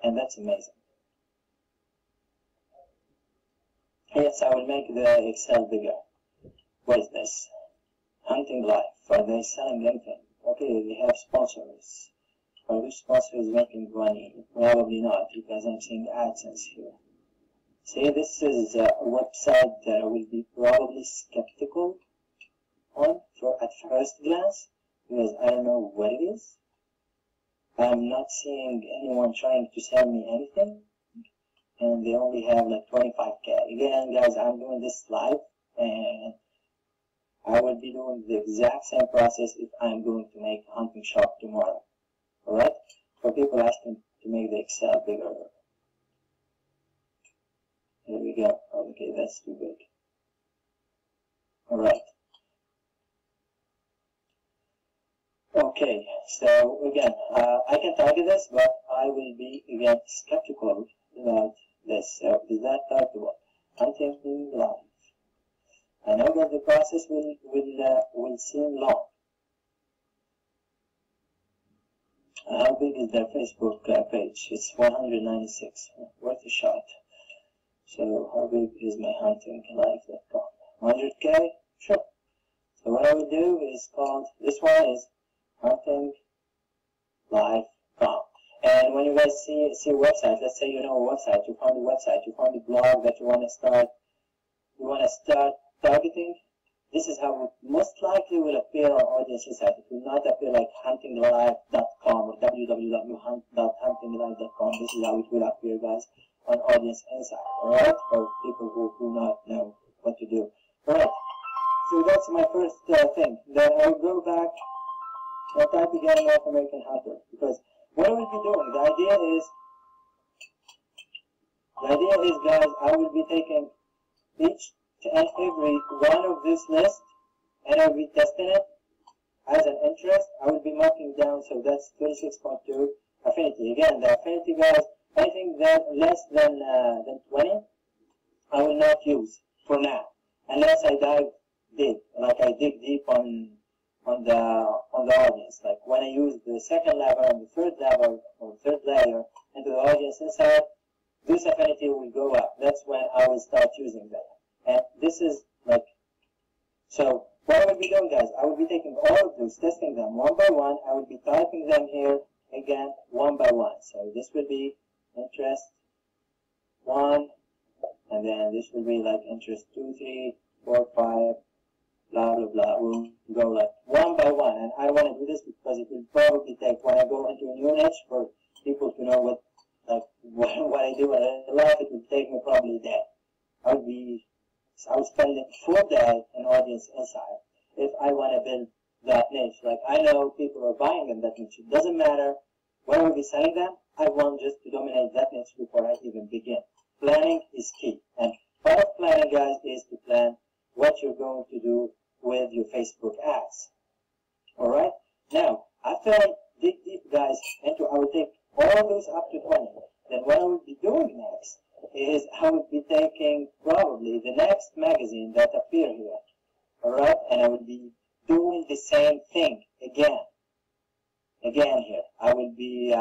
and that's amazing. Yes, I will make the Excel bigger. What is this? Hunting Life. Are they selling anything? Okay, they have sponsors. Are those sponsors making money? Probably not, because I'm seeing AdSense here. See, this is a website that I will be probably skeptical on at first glance, because I don't know what it is. I'm not seeing anyone trying to sell me anything, and they only have like 25K. Again, guys, I'm doing this live, and I will be doing the exact same process if I'm going to make a hunting shop tomorrow. Alright? For people asking to make the Excel bigger. Here we go. Okay, that's too big. Alright. Okay, so again, I can target this, but I will be again skeptical about this. So is that targetable? Hunting Live. I know that the process will seem long. How big is their Facebook page? It's 196. Worth a shot. So how big is my huntinglife.com? 100K? Sure. So what I will do is called, this one is huntinglife.com. And when you guys see a website, let's say you know a website, you found a website, you found a blog that you want to start targeting, this is how it most likely will appear on Audience Insight. It will not appear like huntinglife.com or www.huntinglife.com. This is how it will appear, guys, on Audience Insight, alright? For people who do not know what to do. Alright, so that's my first thing. Then I will go back and type again North American Hunter, because what I will be doing, the idea is, guys, I will be taking each and every one of this list, and I will be testing it as an interest. I will be marking down, so that's 36.2 affinity. Again, the affinity, guys, anything that less than 20, I will not use for now, unless I dig deep, like I dig deep on the audience. Like when I use the second level and the third level or third layer into the Audience Insight, this affinity will go up. That's when I will start using that. And this is like, so what I will be doing, guys, I will be taking all of those, testing them one by one. I will be typing them here again one by one. So this will be interest 1, and then this will be like interest 2, 3, 4, 5, blah, blah, blah. We'll go like one by one. And I want to do this because it will probably take, when I go into a new niche, for people to know what I do in life, it will take me probably a day. I would spend a full day in Audience Insight if I want to build that niche. Like, I know people are buying in that niche. It doesn't matter when I will be selling them. I want just to dominate that niche before I even begin. Planning is key. And part of planning, guys, is to plan what you're going to do with your Facebook ads. Alright? Now, after I dig deep, guys, I will take all those up to 20. Then what I will be doing next is I will be taking probably the next magazine that appear here, alright, and I will be doing the same thing again here. I will be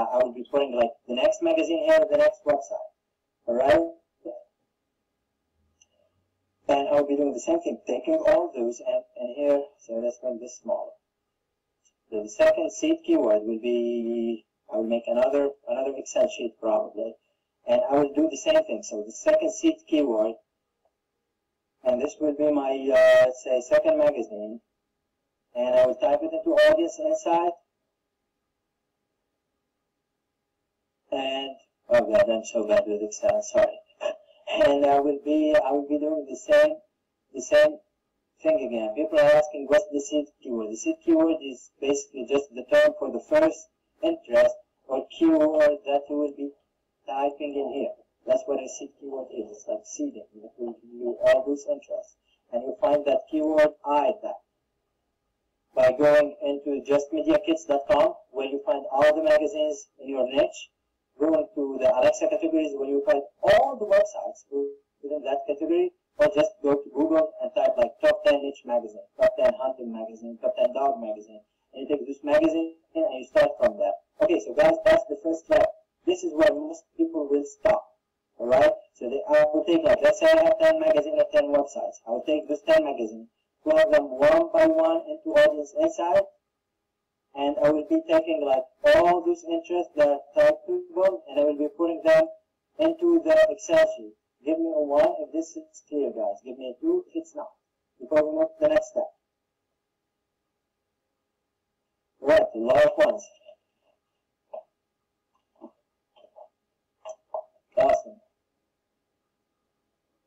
putting like the next magazine here, the next website, alright, and I will be doing the same thing, taking all those and here. So let's make this smaller. So the second seed keyword will be, I will make another Excel sheet probably. And I will do the same thing. So the second seed keyword, and this will be my, let's say, second magazine. And I will type it into Audience Insight. And, oh God, I'm so bad with Excel, sorry. And I will be doing the same thing again. People are asking, what's the seed keyword? The seed keyword is basically just the term for the first interest or keyword that you will be typing in here. That's what a seed keyword is. It's like seeding. It will give you all those interests. And you find that keyword I that by going into justmediakits.com, where you find all the magazines in your niche, going to the Alexa categories, where you find all the websites within that category, or just go to Google and type like top 10 niche magazine, top 10 hunting magazine, top 10 dog magazine, and you take this magazine and you start from there. Okay, so guys, that's the first step. This is where most people will stop. Alright? So I will take, like, let's say I have 10 magazines or 10 websites. I will take those 10 magazines, plug them one by one into Audience Insight, and I will be taking like all those interests that are typeable, and I will be putting them into the Excel sheet. Give me a 1 if this is clear, guys. Give me a 2 if it's not. Before we move to the next step. Right, a lot of ones. Awesome.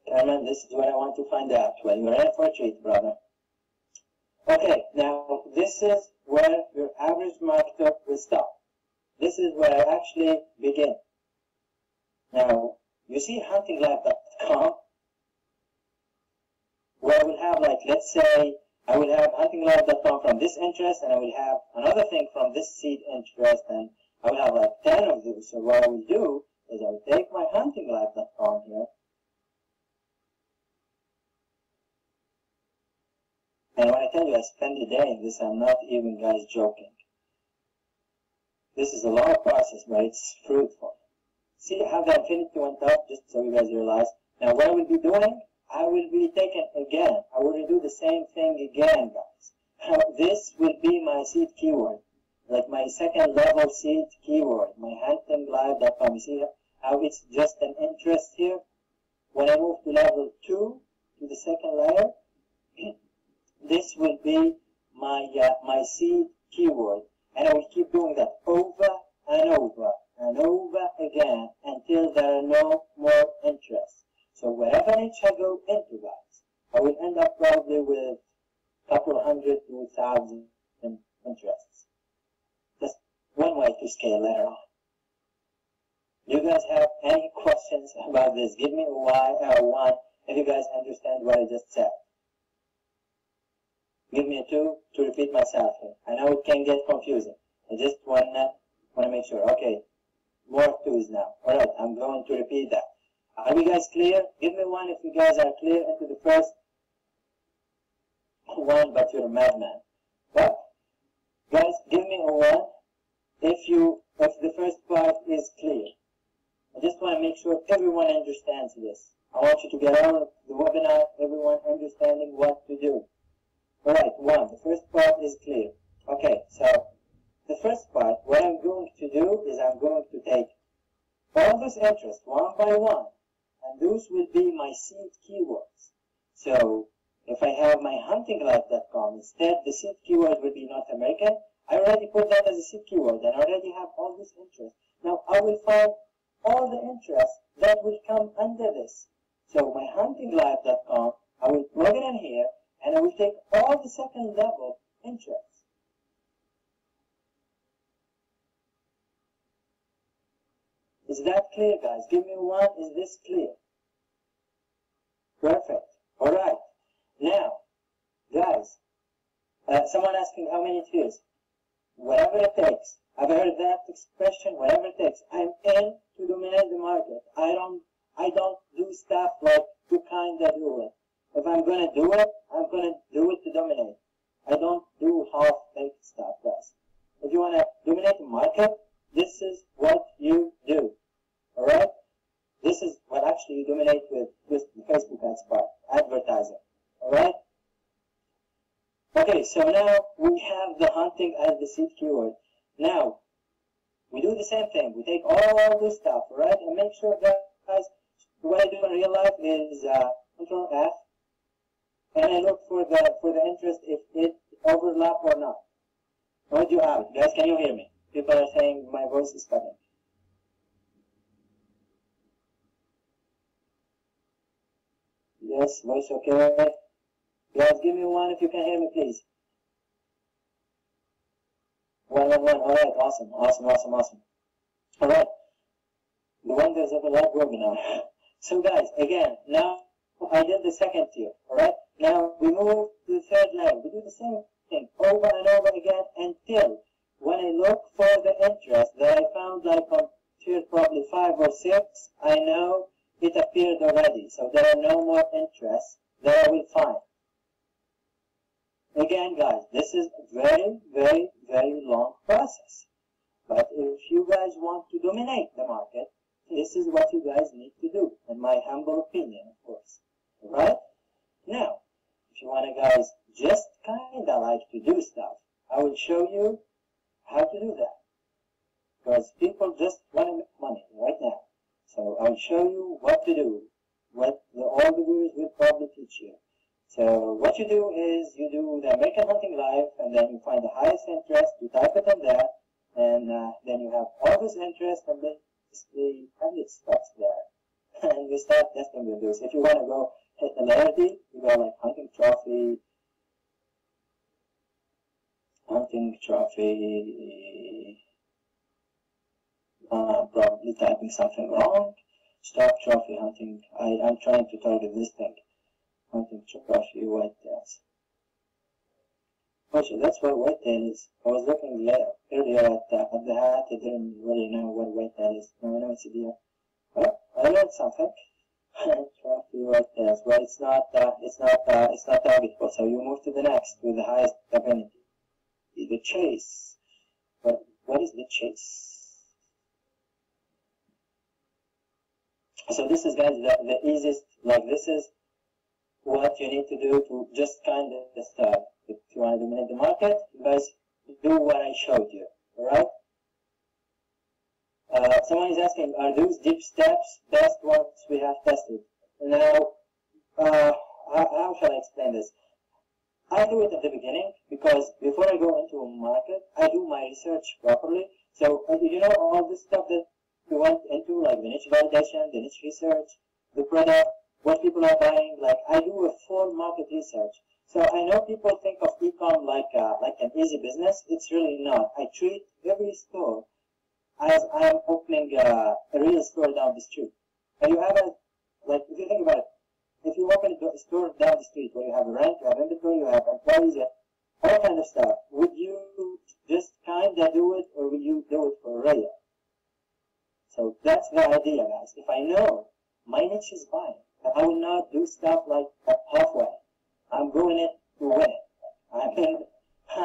Carmen, this is what I want to find out. Well, you're in for a treat, brother. Okay, now this is where your average marketer will stop. This is where I actually begin. Now, you see huntinglive.com, where I will have, like, let's say I will have huntinglive.com from this interest, and I will have another thing from this seed interest, and I will have like 10 of those. So what I will do is I will take my huntinglive.com here, and when I tell you I spend a day in this, I'm not even, guys, joking. This is a long process, but it's fruitful. See how the infinity went up, just so you guys realize. Now what I will be doing, I will be taking again. I will do the same thing again, guys. This will be my seed keyword, like my second level seed keyword, my huntinglive.com. You see how it's just an interest here? When I move to level 2, to the second layer, this will be my seed keyword. And I will keep doing that over and over and over again until there are no more interests. So wherever niche I go into, guys, I will end up probably with a couple of hundred to 1,000 interests. Just one way to scale later on. You guys have any questions about this? Give me a one if you guys understand what I just said. Give me a 2 to repeat myself here. I know it can get confusing. I just want to make sure. Okay, more 2s now. Alright, I'm going to repeat that. Are you guys clear? Give me 1 if you guys are clear into the first one, but you're a madman. But, guys, give me a 1 if the first part is clear. I just want to make sure everyone understands this. I want you to get out of the webinar, everyone understanding what to do. Alright, 1. The first part is clear. Okay, so the first part, what I'm going to do is I'm going to take all those interests one by one, and those will be my seed keywords. So if I have my huntinglive.com, instead the seed keyword will be North American. I already put that as a seed keyword, and I already have all this interest. Now I will find all the interests that will come under this. So my huntinglive.com, I will plug it in here, and I will take all the second level interests. Is that clear, guys? Give me 1. Is this clear? Perfect. Alright. Now, guys, someone asking how many tiers. Whatever it takes. I've heard that expression, whatever it takes. I'm in to dominate the market. I don't do stuff like to kind of do it. If I'm going to do it, I'm going to do it to dominate. I don't do half-baked stuff, guys. If you want to dominate the market, this is what you do. Alright? This is what actually you dominate with the Facebook ads part, advertising. Alright? Okay, so now we have the hunting as the seed keyword. Now, we do the same thing. We take all this stuff, alright? And make sure that, guys, what I do in real life is Control F, and I look for the interest if it overlap or not. What do you have? Guys, can you hear me? People are saying my voice is cutting. Yes, voice okay. Guys, give me 1 if you can hear me, please. 1. Alright, awesome. Alright. The wonders of a live webinar. So guys, again, now I did the second tier, alright? Now we move to the third line. We do the same thing over and over again until when I look for the interest that I found like on tier probably 5 or 6, I know it appeared already. So there are no more interests that I will find. Again, guys, this is a very, very, very long process. But if you guys want to dominate the market, this is what you guys need to do, in my humble opinion, of course. Alright? Now, if you want to, guys, just kind of like to do stuff, I will show you how to do that. Because people just want to make money right now. So I'll show you what to do, what all the gurus will probably teach you. So what you do is you do the American Hunting Live, and then you find the highest interest, you type it in there, and then you have all this interest, and then probably it stops there. And you start testing with this. If you want to go hit the layer D, you go like hunting trophy, probably typing something wrong, stop trophy hunting. I'm trying to target this thing. Hunting trophy whitetails. Actually, that's what whitetail is. I was looking earlier at the hat. I didn't really know what whitetail is. Now I know it's a deer. Well, I learned something. Trophy whitetails. Well, it's not targetable. So you move to the next with the highest affinity. The chase. What is the chase? So this is, guys, the easiest. Like, this is what you need to do to just kind of start. If you want to dominate the market, you guys do what I showed you. Alright? Someone is asking, are those deep steps best ones we have tested? Now, how shall I explain this? I do it at the beginning because before I go into a market, I do my research properly. So, you know, all this stuff that we went into, like the niche validation, the niche research, the product, what people are buying, like I do a full market research. So I know people think of e-com like an easy business. It's really not. I treat every store as I'm opening a real store down the street. And you have like, if you think about it, if you open a store down the street where you have a rent, you have inventory, you have employees, you have all kind of stuff, would you just kind of do it, or would you do it for real? So that's the idea, guys. If I know my niche is buying, I will not do stuff like halfway. I'm going in to win it. I'm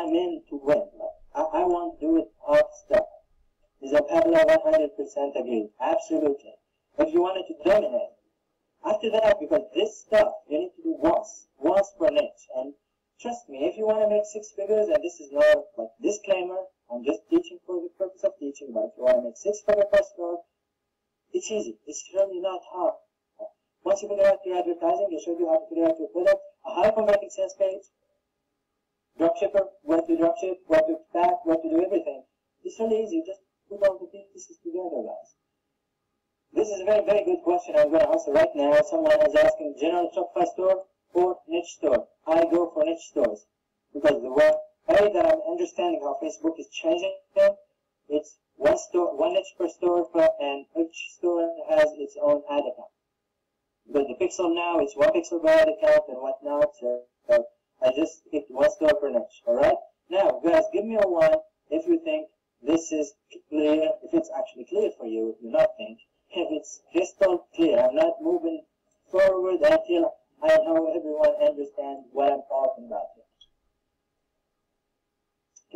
in to win. I won't do it half stuff. Is a Pablo 100% agreed? Absolutely. If you wanted to dominate, after that, because this stuff you need to do once per niche. And trust me, if you want to make 6 figures, and this is not like disclaimer, I'm just teaching for the purpose of teaching, but if you want to make 6 figures per store, it's easy. It's really not hard. Once you figure out your advertising, they showed you how to figure out your product, a high converting sales page, dropshipper, where to dropship, where to pack, where to do everything. It's really easy. Just put all the pieces together, guys. This is a very, very good question I'm going to answer right now. Someone is asking, general Shopify store or niche store? I go for niche stores because the way that I'm understanding how Facebook is changing them, it's one niche per store, and each store has its own ad account. But the pixel now, it's 1 pixel per ad account and whatnot. So I just picked 1 store per niche. Alright? Now, guys, give me a 1 if you think this is clear, if it's actually clear for you, if you not think. If it's crystal clear, I'm not moving forward until I know everyone understands what I'm talking about here.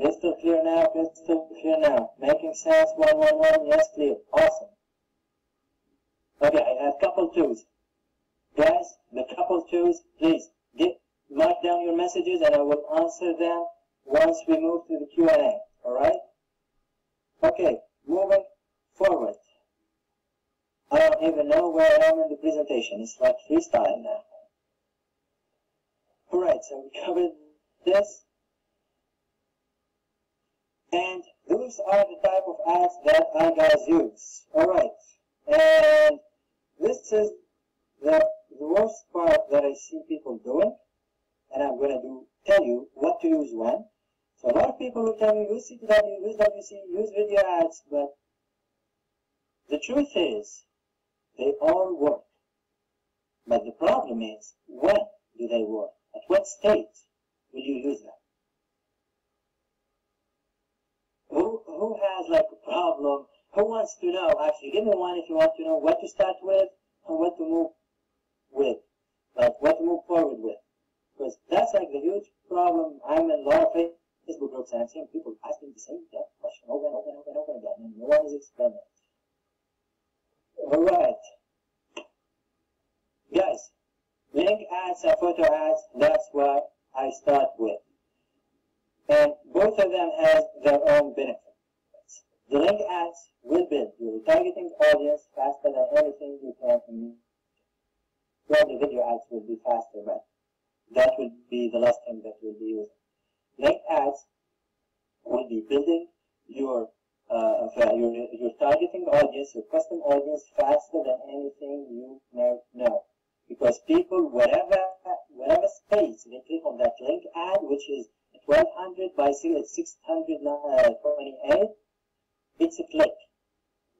Crystal clear now, crystal clear now. Making sense, 111, yes, clear. Awesome. Okay, I have couple twos. Guys, the couple twos, please mark down your messages and I will answer them once we move to the Q&A. Alright? Okay, moving forward. I don't even know where I am in the presentation. It's like freestyle now. Alright, so we covered this. And those are the type of ads that I guys use. Alright. And this is the worst part that I see people doing. And I'm going to tell you what to use when. So a lot of people will tell you, use CTW, use WC, use video ads, but The truth is, they all work. But the problem is, when do they work? At what stage will you use them? Who has like a problem? Who wants to know? Actually, give me one if you want to know what to start with and what to move with, like what to move forward with. Because that's like the huge problem. I'm in a lot of Facebook groups and I'm seeing people asking the same question over and over and over and over again, and no one is explaining. Alright. Guys, link ads and photo ads, that's what I start with. And both of them have their own benefits. The link ads will build your targeting audience faster than anything you can imagine. Well, the video ads will be faster, but that will be the last thing that we'll be using. Link ads will be building your targeting audience, your custom audience, faster than anything you may know. Because people, whatever space they click on that link ad, which is 1200 by 628, it's a click.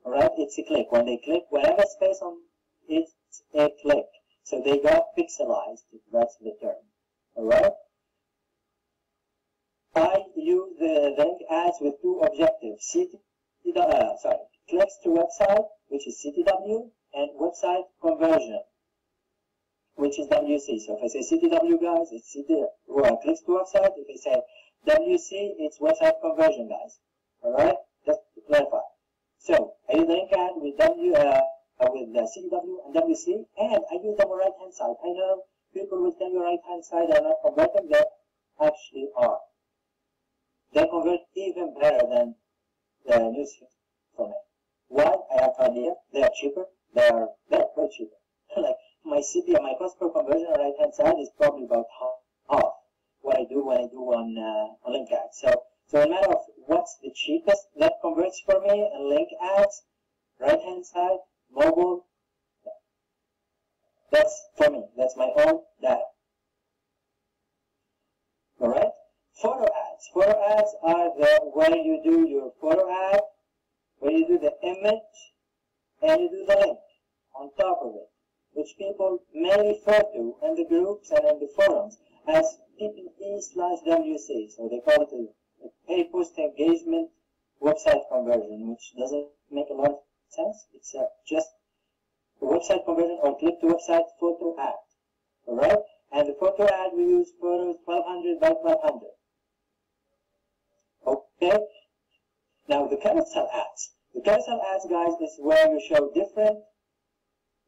Alright, it's a click. When they click whatever space on it's a click. So they got pixelized, if that's the term. Alright? I use the link ads with two objectives. Clicks to website, which is CTW, and website conversion, which is WC. So if I say CTW, guys, it's clicks to website. If I say WC, it's website conversion, guys. Alright? Just to clarify. So I use the link ad with CTW and WC, and I use them on right hand side. I know people will tell you right hand side are not converting, they actually are. They convert even better than the newsfeed for me. Why? I have no idea. They are cheaper. They're way cheaper. Like my CPM, my cost per conversion on right hand side is probably about half what I do when I do on link ads. So no matter of what's the cheapest that converts for me and link ads, right hand side, mobile, that's for me. That's my own data. Alright? Photo ads. Photo ads are where you do your photo ad, where you do the image, and you do the link on top of it, which people may refer to in the groups and in the forums as PPE/WC. So they call it a paid post engagement website conversion, which doesn't make a lot of sense. It's just a website conversion or click to website photo ad. Alright? And the photo ad, we use photos 1200 by 1200. Okay? Now the carousel ads. The carousel ads, guys, is where you show different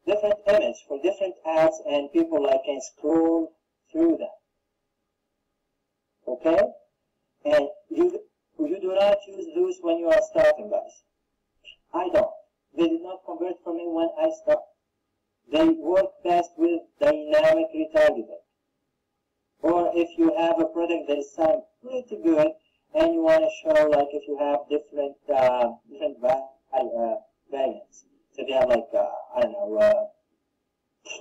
images for different ads, and people can scroll through them. Okay? And you do not use those when you are starting, guys. I don't. They did not convert for me when I start. They work best with dynamic retargeting. Or if you have a product that is selling pretty good and you want to show if you have different variants. So if you have I don't know,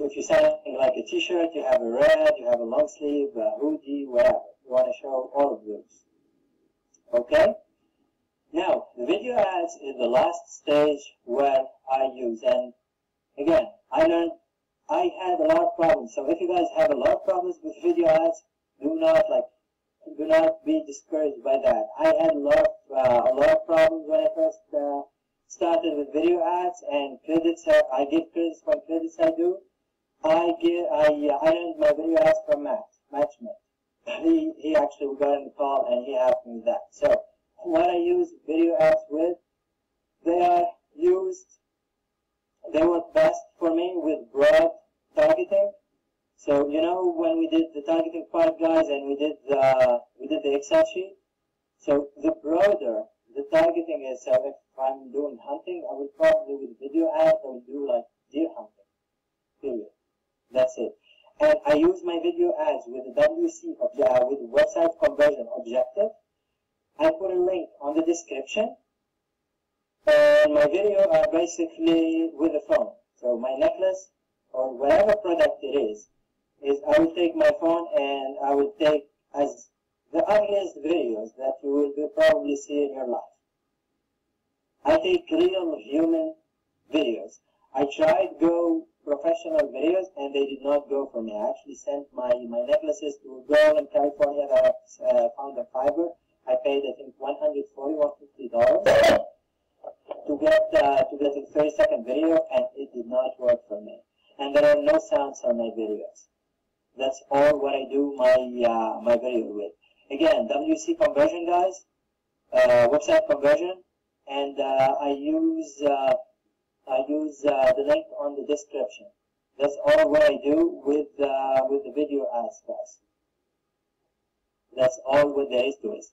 if you're selling like a t-shirt, you have a red, you have a long sleeve, a hoodie, whatever. You want to show all of those. Okay? Now, the video ads is the last stage where I use, and again, I had a lot of problems. So if you guys have a lot of problems with video ads, do not be discouraged by that. I had a lot of problems when I first started with video ads, and credits. I give credits for credits I do. I learned my video ads from Matt Schmidt. He actually got in the call and he helped me with that. So what I use video ads with, they work best for me with broad targeting. So when we did the targeting part, guys, and we did the Excel sheet. So the broader the targeting is, so if I'm doing hunting, I would probably with video ads I would do deer hunting. Period. That's it. And I use my video ads with the WC with website conversion objective. I put a link on the description, and my video are basically with the phone. So my necklace or whatever product it is I will take my phone and I will take as the ugliest videos that you will probably see in your life. I take real human videos. I tried Go professional videos and they did not go for me. I actually sent my necklaces to a girl in California that I found on Fiverr. I paid, I think, $140 or $150 to get a 30-second video, and it did not work for me. And there are no sounds on my videos. That's all what I do my video with. Again, WC conversion, guys, website conversion, and I use the link on the description. That's all what I do with the video ads, guys. That's all what there is to it.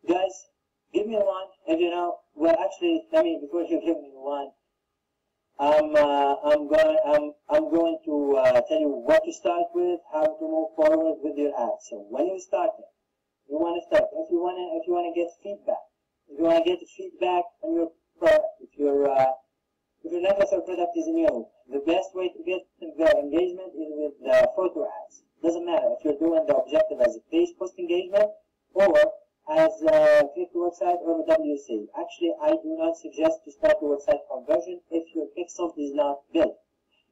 Guys, give me one if you know. Well, actually, let me, before you give me one, I'm going to tell you what to start with, how to move forward with your ads. So when you start it, you want to start. If you want to get feedback, on your product, if your necklace or product is new, the best way to get engagement is with photo ads. Doesn't matter if you're doing the objective as a page post engagement or as click to website or WC. Actually, I do not suggest to start the website conversion if your pixel is not built.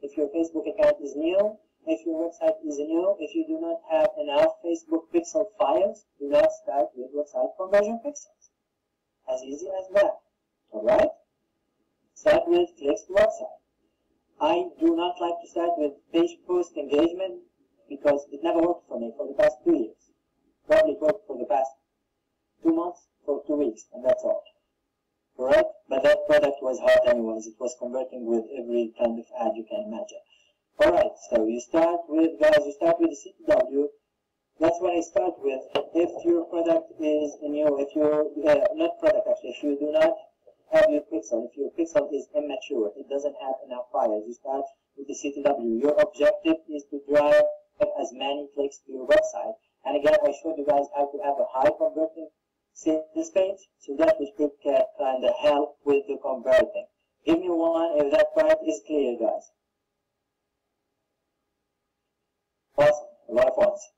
If your Facebook account is new, if your website is new, if you do not have enough Facebook pixel files, do not start with website conversion pixels. As easy as that. Alright? Start with clicks to website. I do not like to start with page post engagement because it never worked for me for the past 2 years. Probably worked for the past 2 months for 2 weeks, and that's all. Alright? But that product was hot anyways. It was converting with every kind of ad you can imagine. Alright, so you start with the CTW. That's what I start with. If your product is new, if your, not product actually, if you do not have your pixel, if your pixel is immature, it doesn't have enough files, you start with the CTW. Your objective is to drive as many clicks to your website. And again, I showed you guys how to have a high converting sales page, so that we could kind of help with the converting. Give me one if that part is clear, guys. Awesome, a lot of ones.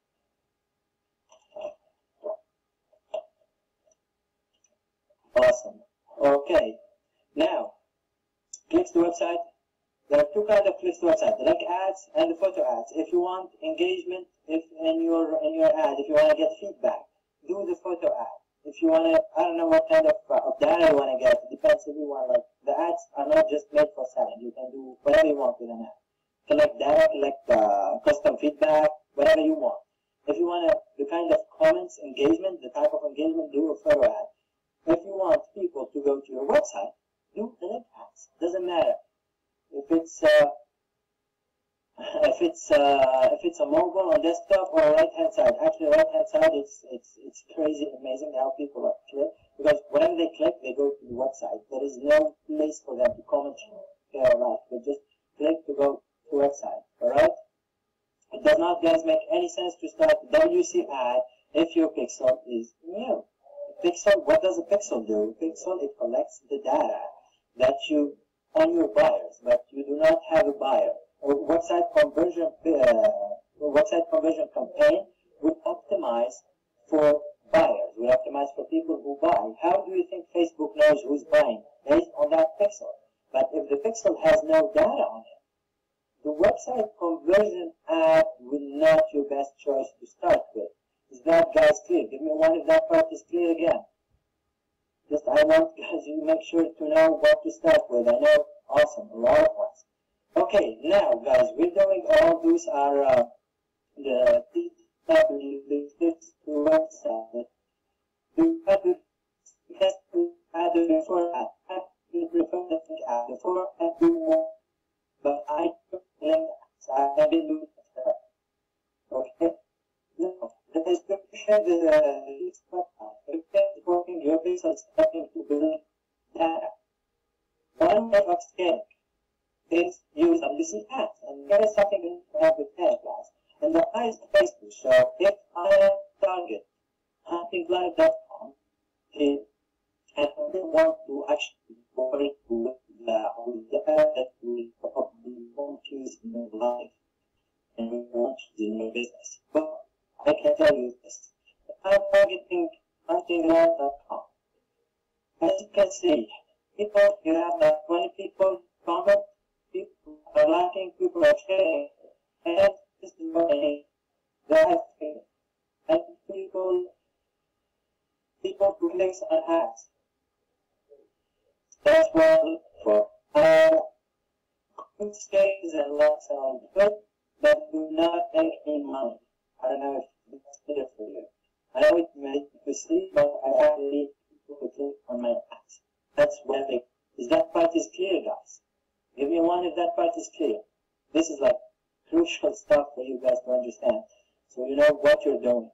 Awesome. Okay. Now, clicks to website. There are two kinds of clicks to website: the link ads and the photo ads. If you want engagement, if in your ad, if you want to get feedback, do the photo ad. If you want to, I don't know what kind of data you want to get. It depends if you want. Like the ads are not just made for selling. You can do whatever you want with an ad. Collect data, collect custom feedback, whatever you want. If you want the kind of comments, engagement, the type of engagement, do a photo ad. If you want people to go to your website, do the link ads. Doesn't matter if it's a mobile on desktop or right hand side. Actually, right hand side it's crazy amazing how people click, because whenever they click, they go to the website. There is no place for them to comment their life. They just click to go to the website. All right. It does not, guys, make any sense to start the WC ad if your pixel is new. Pixel, what does a pixel do? Pixel, it collects the data that you on your buyers, but you do not have a buyer. A website conversion campaign would optimize for buyers, would optimize for people who buy. How do you think Facebook knows who's buying? Based on that pixel. But if the pixel has no data on it, the website conversion ad will not your best choice to start with. Is that, guys, clear? Give me one if that part is clear again. Just I want guys you make sure to know what to start with. I know, awesome, a lot of ones. Okay, now guys, we're doing all those are the website. You have to test to add before add before and do more. But I have been doing that. Okay? Now, the description is working your pixel starting to build data. One way of scaling is use WC ads. And there is something you have with ads, guys. And the highest Facebook. So if I target huntinglive.com and I want to actually work with the ad that we want to use in your life and we want to use in your business. But I can tell you this. I'm targeting huntinglive.com. As you can see, people, you have 20 people comment, people are liking, people are sharing, and this is what I need. That's it. And people who clicks on ads. That's what I look for. Stays and lots sound good, but do not make any money. I don't know if it's clear for you. I know it may be see, but I have to need people to click on my ads. That's what they. Is that part is clear, guys? Give me one if that part is clear. This is like crucial stuff for you guys to understand, so you know what you're doing.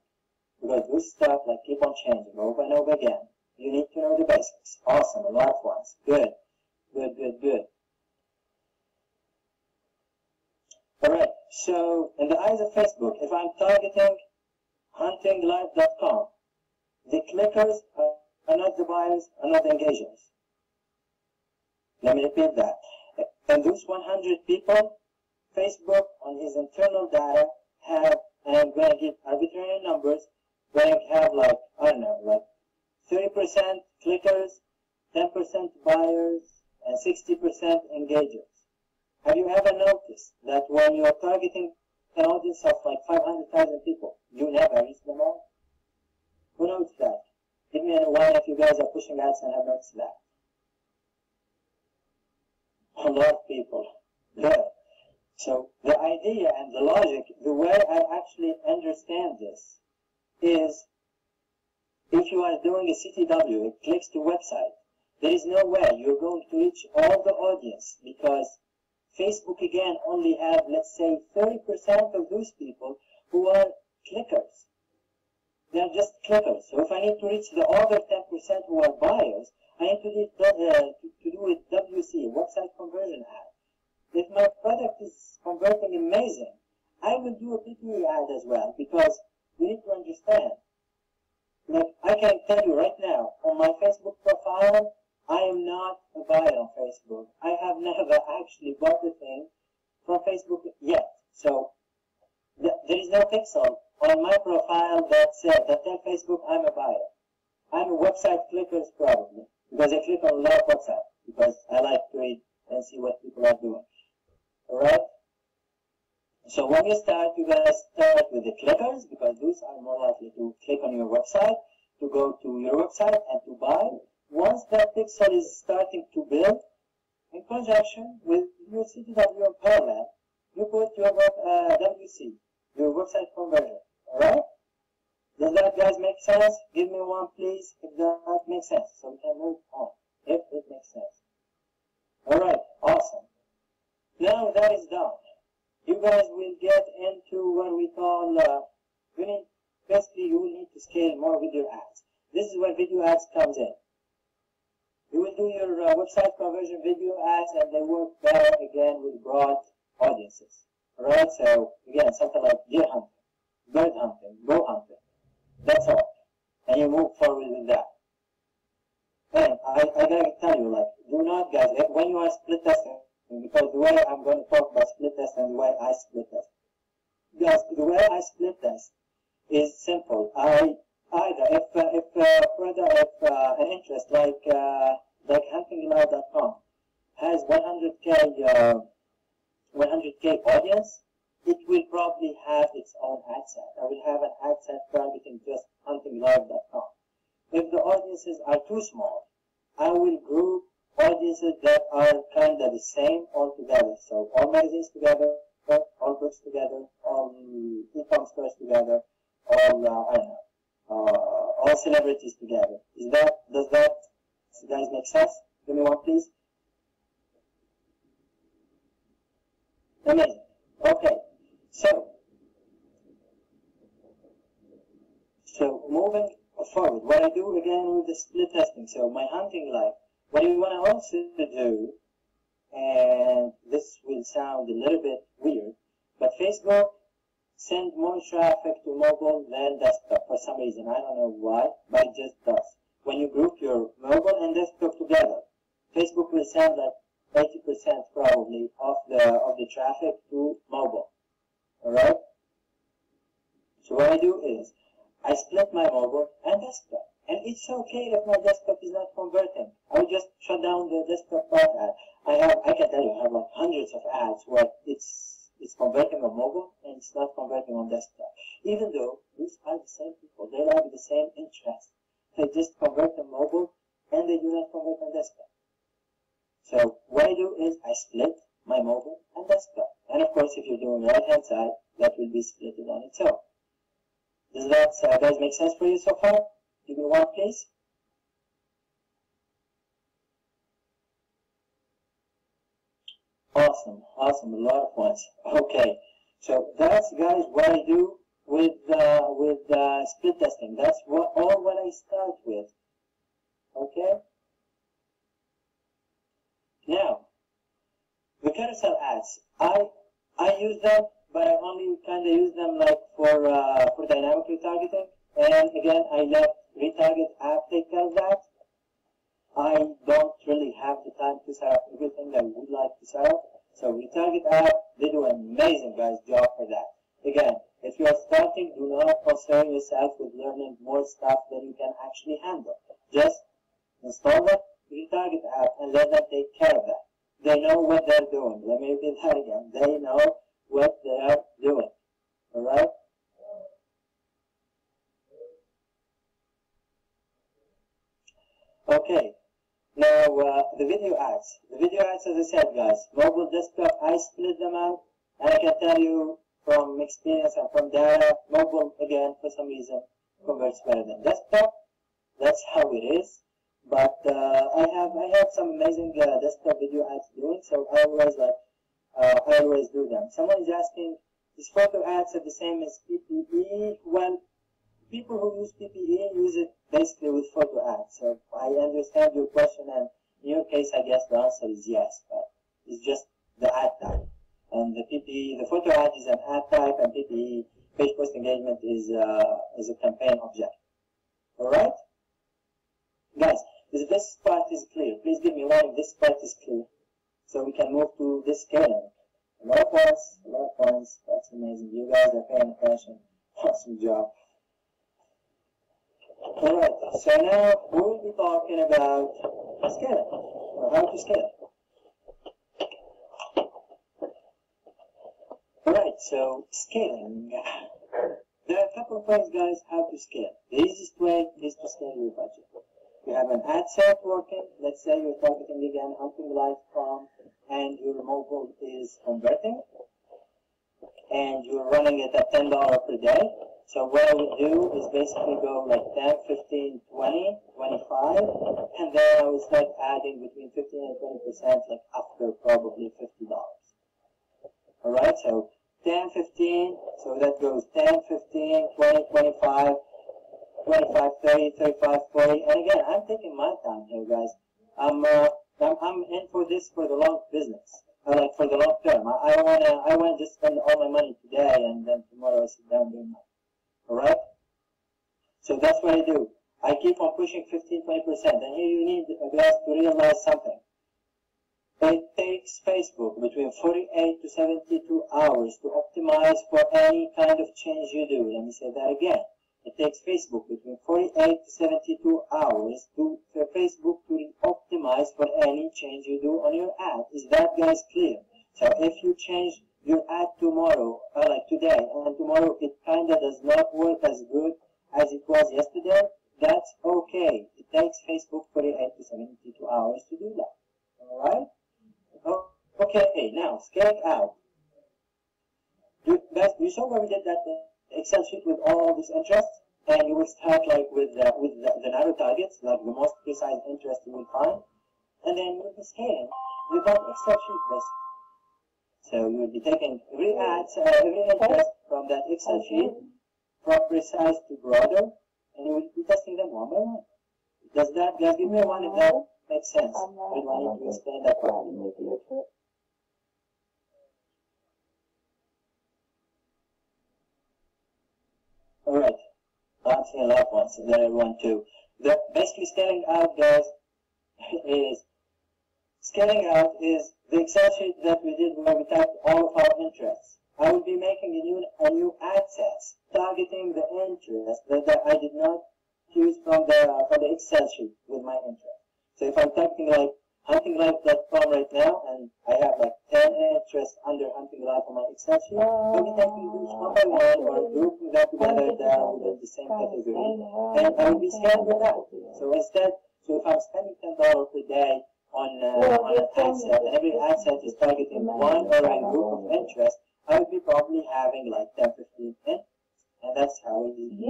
Because this stuff like keep on changing over and over again. You need to know the basics. Awesome, a lot of ones. Good, good, good, good. Alright, so in the eyes of Facebook, if I'm targeting huntinglive.com, the clickers are not the buyers, are not the engagers. Let me repeat that. And those 100 people, Facebook on his internal data have, and I'm going to give arbitrary numbers, going to have like, I don't know, like 30% clickers, 10% buyers, and 60% engagers. Have you ever noticed that when you are targeting an audience of like 500,000 people, you never reach them all? Who noticed that? Give me a one if you guys are pushing ads and have noticed that. A lot of people. Good. So the idea and the logic, the way I actually understand this is if you are doing a CTW, it clicks to website, there is no way you're going to reach all the audience because Facebook again only have, let's say, 30% of those people who are clickers. They are just clickers. So if I need to reach the other 10% who are buyers, I need to do a WC, website conversion ad. If my product is converting amazing, I will do a PPA ad as well because you need to understand. Like I can tell you right now, on my Facebook profile, I am not a buyer on Facebook. I have never actually bought a thing from Facebook yet. So there is no pixel on my profile that says that tell Facebook I'm a buyer. I'm a website clickers probably because I click on a lot of websites because I like to read and see what people are doing. Alright? So when you start, you guys start with the clickers because those are more likely to click on your website, to go to your website and to buy. Once that pixel is starting to build, in conjunction with your CTW and parallel, you put your WC, your website conversion. Alright? Does that guys make sense? Give me one please if that makes sense so we can move on if it makes sense. Alright, awesome. Now that is done. You guys will get into what we call, basically you will need to scale more video ads. This is where video ads comes in. You will do your website conversion video ads and they work better again with broad audiences. Alright, so again, something like deer hunting, bird hunting, bow hunting. That's all. And you move forward with that. And I gotta tell you, like, do not guys, when you are split testing, because the way I'm going to talk about split test and the way I split test. Guys, the way I split test is simple. If an interest like huntinglive.com has 100k audience, it will probably have its own ad set. I will have an ad set targeting just huntinglive.com. If the audiences are too small, I will group audiences that are kind of the same all together. So all magazines together, all books together, all e-com stores together, all celebrities together. Does that guys make sense? Give me one please. Amazing. Okay. So moving forward, what I do again with the split testing. So my hunting live. What you want to also do, and this will sound a little bit weird, but Facebook sends more traffic to mobile than desktop for some reason. I don't know why, but it just does. When you group your mobile and desktop together, Facebook will send like 80% probably of the traffic to mobile. Alright? So what I do is, I split my mobile and desktop. And it's okay if my desktop is not converting. I will just shut down the desktop part ad. I can tell you, I have like hundreds of ads where it's converting on mobile and it's not converting on desktop. Even though these are the same people, they have the same interest. They just convert on mobile and they do not convert on desktop. So what I do is I split my mobile and desktop. And of course, if you're doing right hand side, that will be split on its own. Does that guys make sense for you so far? Give me one, please. Awesome, awesome, a lot of ones. Okay, so that's guys what I do with split testing. That's what I start with. Okay. Now, the carousel ads, I use them, but I only kind of use them like for dynamic retargeting. And again, I let retarget app take care of that. I don't really have the time to set up everything that I would like to set up. So retarget app, they do an amazing guys job for that. Again, if you are starting, do not concern yourself with learning more stuff than you can actually handle. Just install the retarget app and let them take care of that. They know what they're doing. Let me repeat that again. They know what they are doing. Alright? Okay. Now, the video ads. The video ads, as I said, guys, mobile, desktop, I split them out. And I can tell you from experience and from data, mobile, again, for some reason, converts better than desktop. That's how it is. But I have some amazing desktop video ads doing, so I always do them. Someone is asking, is photo ads are the same as PPE? Well, people who use PPE use it basically with photo ads. So I understand your question, and in your case, I guess the answer is yes. But it's just the ad type, and the PPE, the photo ad is an ad type, and PPE, page post engagement, is a campaign object. All right, guys. If this part is clear, please give me one if this part is clear, so we can move to this scaling. A lot of points, that's amazing. You guys are paying attention. Awesome job. Alright, so now we will be talking about scaling, or how to scale. Alright, so scaling. There are a couple of ways, guys, how to scale. The easiest way is to scale your budget. You have an ad set working. Let's say you're targeting again hunting.com and your mobile is converting and you're running it at $10 per day. So what I would do is basically go like 10, 15, 20, 25, and then I would start adding between 15 and 20%, like after probably $50. Alright, so 10, 15, so that goes 10, 15, 20, 25, 25, 30, 35, 40, and again, I'm taking my time here, guys. I'm in for this for the long business, like for the long term. I wanna just spend all my money today, and then tomorrow I sit down doing that. All right. So that's what I do. I keep on pushing 15, 20%, and here you need, guys, to realize something. It takes Facebook between 48 to 72 hours to optimize for any kind of change you do. Let me say that again. It takes Facebook between 48 to 72 hours for Facebook to optimize for any change you do on your ad. Is that, guys, clear? So if you change your ad tomorrow, like today, and tomorrow it kind of does not work as good as it was yesterday, that's okay. It takes Facebook 48 to 72 hours to do that. All right? Okay, now scale it out. Guys, you saw where we did that Excel sheet with all these interests, and you will start like with the narrow targets, like the most precise interest you will find, and then you will be scaling with that Excel sheet basically. So you will be taking every interest from that Excel sheet, from precise to broader, and you will be testing them one by one. Does that, guys, give me one if that makes sense? We don't need to explain that part. Alright, I'm seeing a lot of ones, there are one too. Basically scaling out, guys, is the Excel sheet that we did where we typed all of our interests. I will be making a new ad set targeting the interest that I did not choose from the Excel sheet with my interest. So if I'm typing like huntinglife.com right now, and I have like 10 interests under Hunting Life on my Excel sheet, I'll be typing those one by one or grouping them together down within the same category, and I will be scaling with that. So if I'm spending $10 per day on an ad set, and every ad set is targeting one or a group of interests, I would be probably having like 10, 15 in, and that's how it is. $50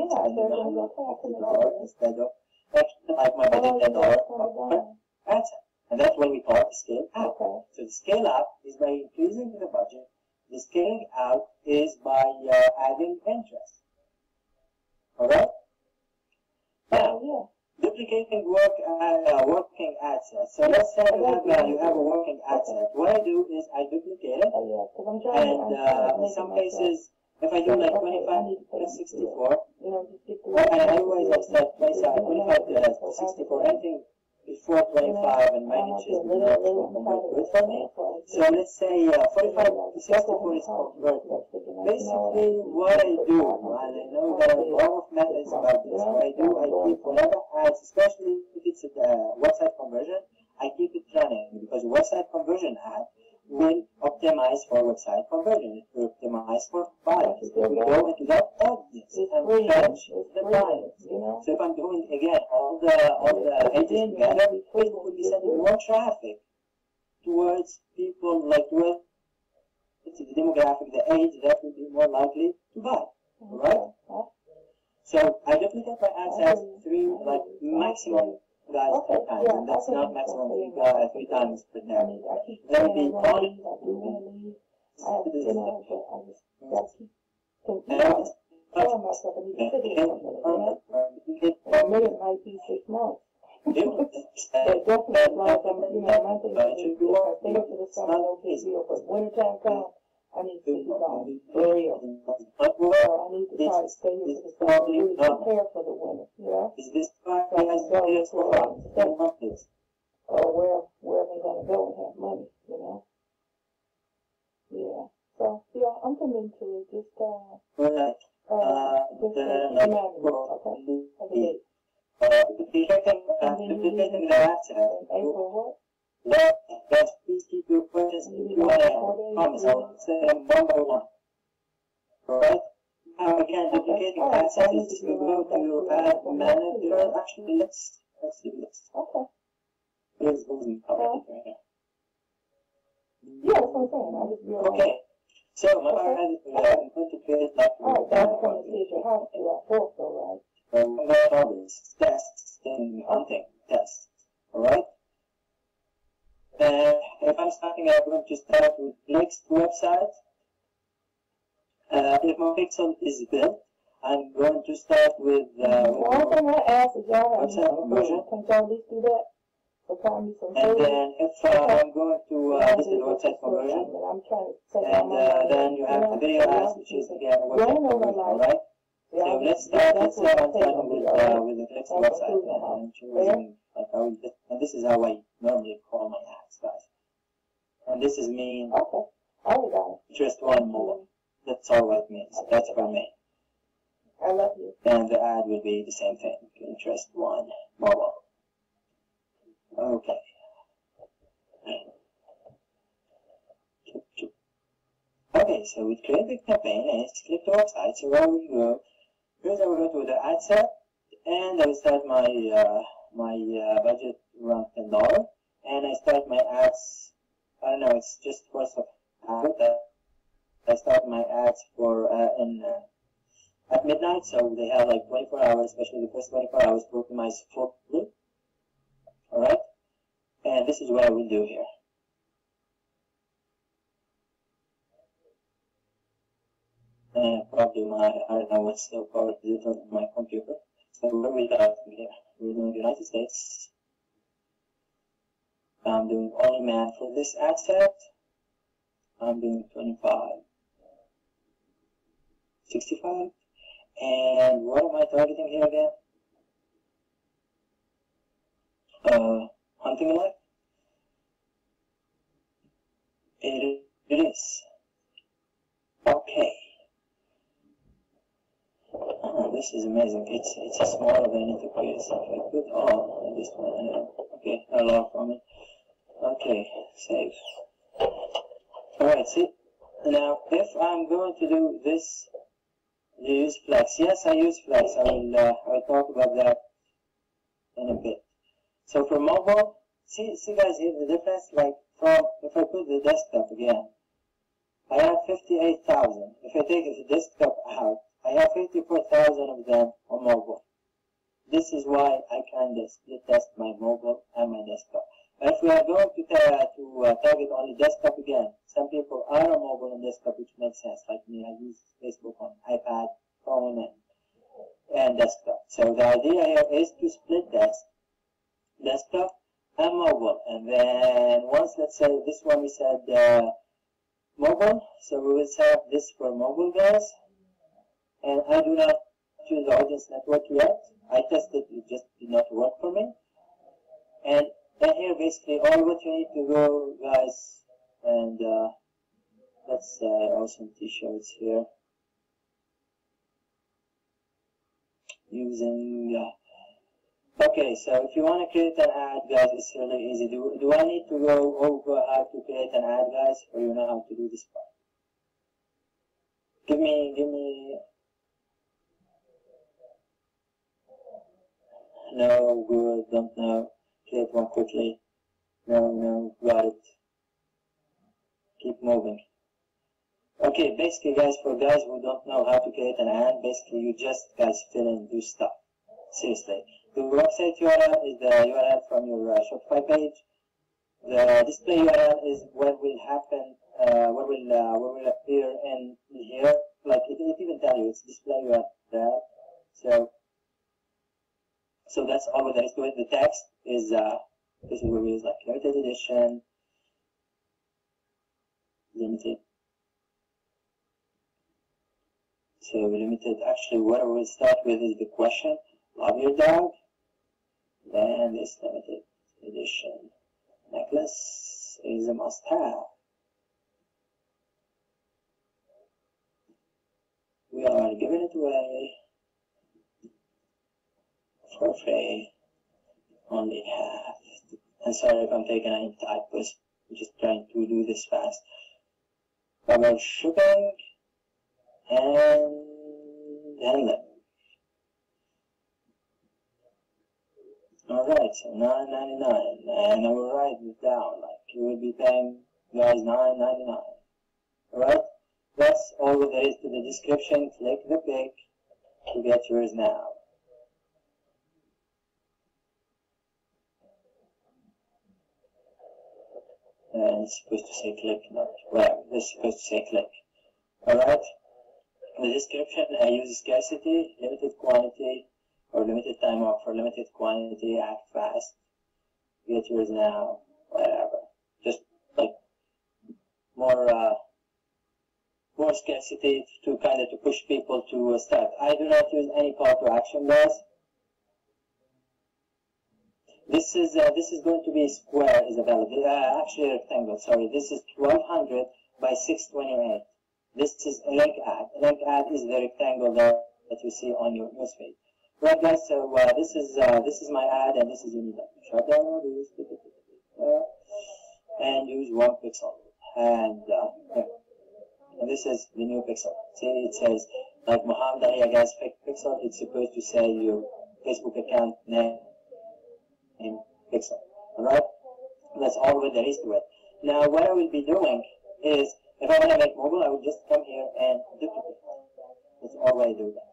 instead of like my budget $10 per ad set. And that's what we call the scale out. So the scale up is by increasing the budget. The scaling out is by adding interest. Alright? Now, duplicating working ad sets. So let's say you have a working ad set. What I do is I duplicate it. And in some cases, if I do like 25 to 64, and I always like set 25 to 64, anything before 25 and manage is not good for me. So let's say 45 to 64 is converted. Basically, what I do, and I know there are a lot of methods about this, what I do, I keep whatever ads, especially if it's a website conversion, I keep it running, because website conversion ad will optimize for website conversion. It will optimize for buyers. It will go into that audience and fetch the buyers. So if I'm doing again all the pages together, Facebook will be sending more traffic towards people like towards the demographic, the age that will be more likely to buy. Alright? So I duplicate my ad sets maximum guys 3 times, and that's not maximum 3 times per day. That would be on.
It might be 6 months. But definitely like my thing is stay to the summer, no big deal. But wintertime comes, I need to be gone. For real. Or I need to try to stay here for the summer, really prepare for the winter,
Is this why
so I can go to or wherever I'm gonna go and have money, Yeah. So I'm committed to it. Just okay.
Duplicating the ad set.
April what?
Let's please keep your questions if you want to promise. I'll say them one by one. Alright? Now again, duplicating ad set is just to go to your ad manager. Actually, let's do this.
Okay.
Here's what we covered right now.
Yeah, that's what I'm saying. I just realized.
Okay. So my ad is I'm going to create like
that's going to see your house to our fourth, right?
I'm going to call this tests in hunting tests. Alright? And if I'm starting, I'm going to start with next website. If my pixel is built, I'm going to start with
one thing I asked is y'all have
website conversion.
Can y'all at least do that? So call me some
and then if I'm going to this is the website conversion.
I'm trying to
and then you have the video ads, which is again website conversion. Alright? So let's start. Let's say I'm starting with the next website, and I'm choosing and this is how I normally call my ads, guys. And this is me.
Okay. Got it.
Just one mobile. That's all it means. That's for me.
I love you.
And the ad will be the same thing. Interest one mobile. Okay. Okay, so we create the campaign and it's click to website. So where we go? First I will go to the ad set, and I will start my budget around $10, and I start my ads. I don't know, it's just first of habit. I start my ads for at midnight, so they have like 24 hours, especially the first 24 hours to optimize fully. Alright? And this is what I will do here. Probably I don't know what's the power of my computer. So where we got here? We're doing the United States. I'm doing only man for this ad set. I'm doing 25, 65. And what am I targeting here again? Hunting life? It is. Okay. this is amazing. It's a smaller than enterprise. If I put all, I just want to, okay, allow from it. Okay, save. Alright, see, now if I'm going to do this, use Flex. Yes, I use Flex. I'll talk about that in a bit. So for mobile, see guys here the difference, like from, if I put the desktop again, I have 58,000. If I take the desktop out, I have 54,000 of them on mobile. This is why I can split test my mobile and my desktop. But if we are going to target only desktop again, some people are on mobile and desktop, which makes sense. Like me, I use Facebook on iPad, phone, and desktop. So the idea here is to split test desktop and mobile. And then once, let's say this one we said mobile, so we will set up this for mobile, guys. And I do not choose the audience network yet. I tested, it just did not work for me. And then here basically all what you need to go, guys, and let's awesome t-shirts here. Using okay, so if you want to create an ad, guys, it's really easy. Do I need to go over how to create an ad, guys, or you know how to do this part? Give me. No, good, don't know. Create one quickly. No, got it. Keep moving. Okay, basically, guys, for guys who don't know how to create an ad, basically you just, guys, fill in, do stuff. Seriously. The website URL is the URL from your Shopify page. The display URL is what will happen, what will appear in here. Like it even tell you it's display URL. So that's all there is to it. The text is this is what we use, like limited edition, limited. So limited. Actually, what we'll start with is the question. Love your dog. Then this limited edition necklace is a must-have. We are giving it away for free. Only half. And sorry if I'm taking any typos. I'm just trying to do this fast. About shipping and handling. Alright, so $9.99, and I will write it down, like you will be paying guys $9.99. Alright, that's all there is to the description. Click the pic to get yours now. And it's supposed to say click, not whatever. This is supposed to say click. Alright, the description, I use scarcity, limited quantity, or limited time offer, limited quantity, act fast, get yours now, whatever. Just like more scarcity to kind of to push people to start. I do not use any call to action, guys. This is going to be square, Isabella. Actually rectangle. Sorry, this is 1200 by 628. This is a link ad. A link ad is the rectangle that you see on your newsfeed. Right, guys, so this is my ad, and this is your meetup. Shut down this, and use 1 pixel, and this is the new pixel. See, it says like Muhammad Ali Agaz pixel. It's supposed to say your Facebook account name and pixel. All right, that's all there is to it. Now, what I will be doing is, if I want to make mobile, I will just come here and duplicate. That's all I do, guys.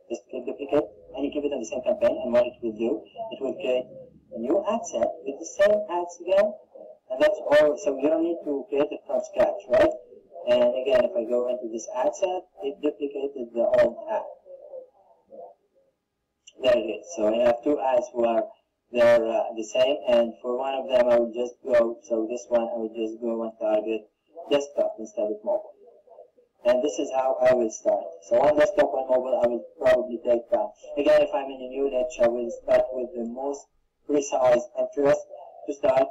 Just click duplicate, and you keep it in the same campaign, and what it will do, it will create a new ad set with the same ads again, and that's all. So you don't need to create it from scratch, right? And again, if I go into this ad set, it duplicated the old ad. There it is. So I have 2 ads where they're the same, and for one of them I will just go, so this one I will just go and target desktop instead of mobile. And this is how I will start. So on desktop and mobile, I will probably take that. Again, if I'm in a new niche, I will start with the most precise interest to start.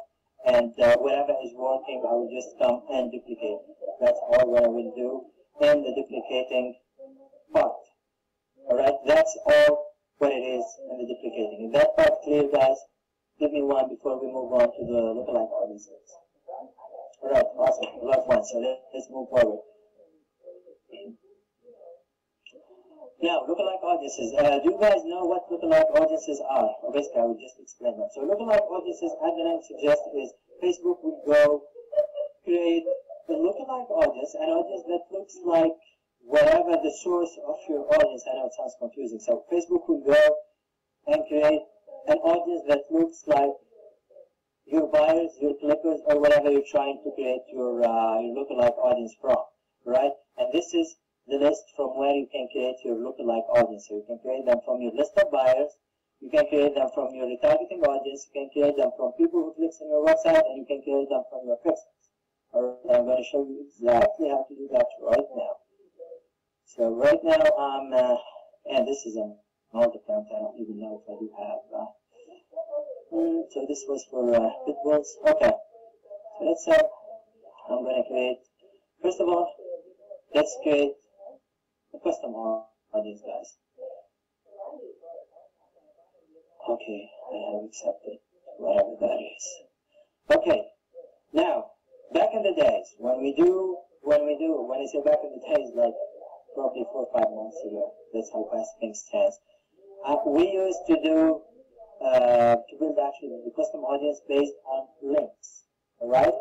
And whatever is working, I will just come and duplicate. That's all what I will do in the duplicating part. Alright, That's all what it is in the duplicating. Is that part clear, guys? Give me one before we move on to the lookalike audiences. Alright, awesome. A lot of fun. So let's move forward. Now, lookalike audiences. Do you guys know what lookalike audiences are? Or basically, I will just explain them. So, lookalike audiences, as the name suggests, is Facebook will go create a lookalike audience, an audience that looks like whatever the source of your audience. I know it sounds confusing. So, Facebook will go and create an audience that looks like your buyers, your clickers, or whatever you're trying to create your lookalike audience from, right? And this is the list from where you can create your lookalike audience. So you can create them from your list of buyers, you can create them from your retargeting audience, you can create them from people who click on your website, and you can create them from your pixels. Alright, I'm going to show you exactly how to do that right now. So right now and this is an old account, I don't even know if I do have, so this was for Pitbulls. Okay, so let's I'm going to create, first of all, let's create a custom audience, guys. Okay, I have accepted whatever that is. Okay, now, back in the days, when I say back in the days, like probably 4 or 5 months ago, that's how fast things change. We used to do, to build actually the custom audience based on links, alright?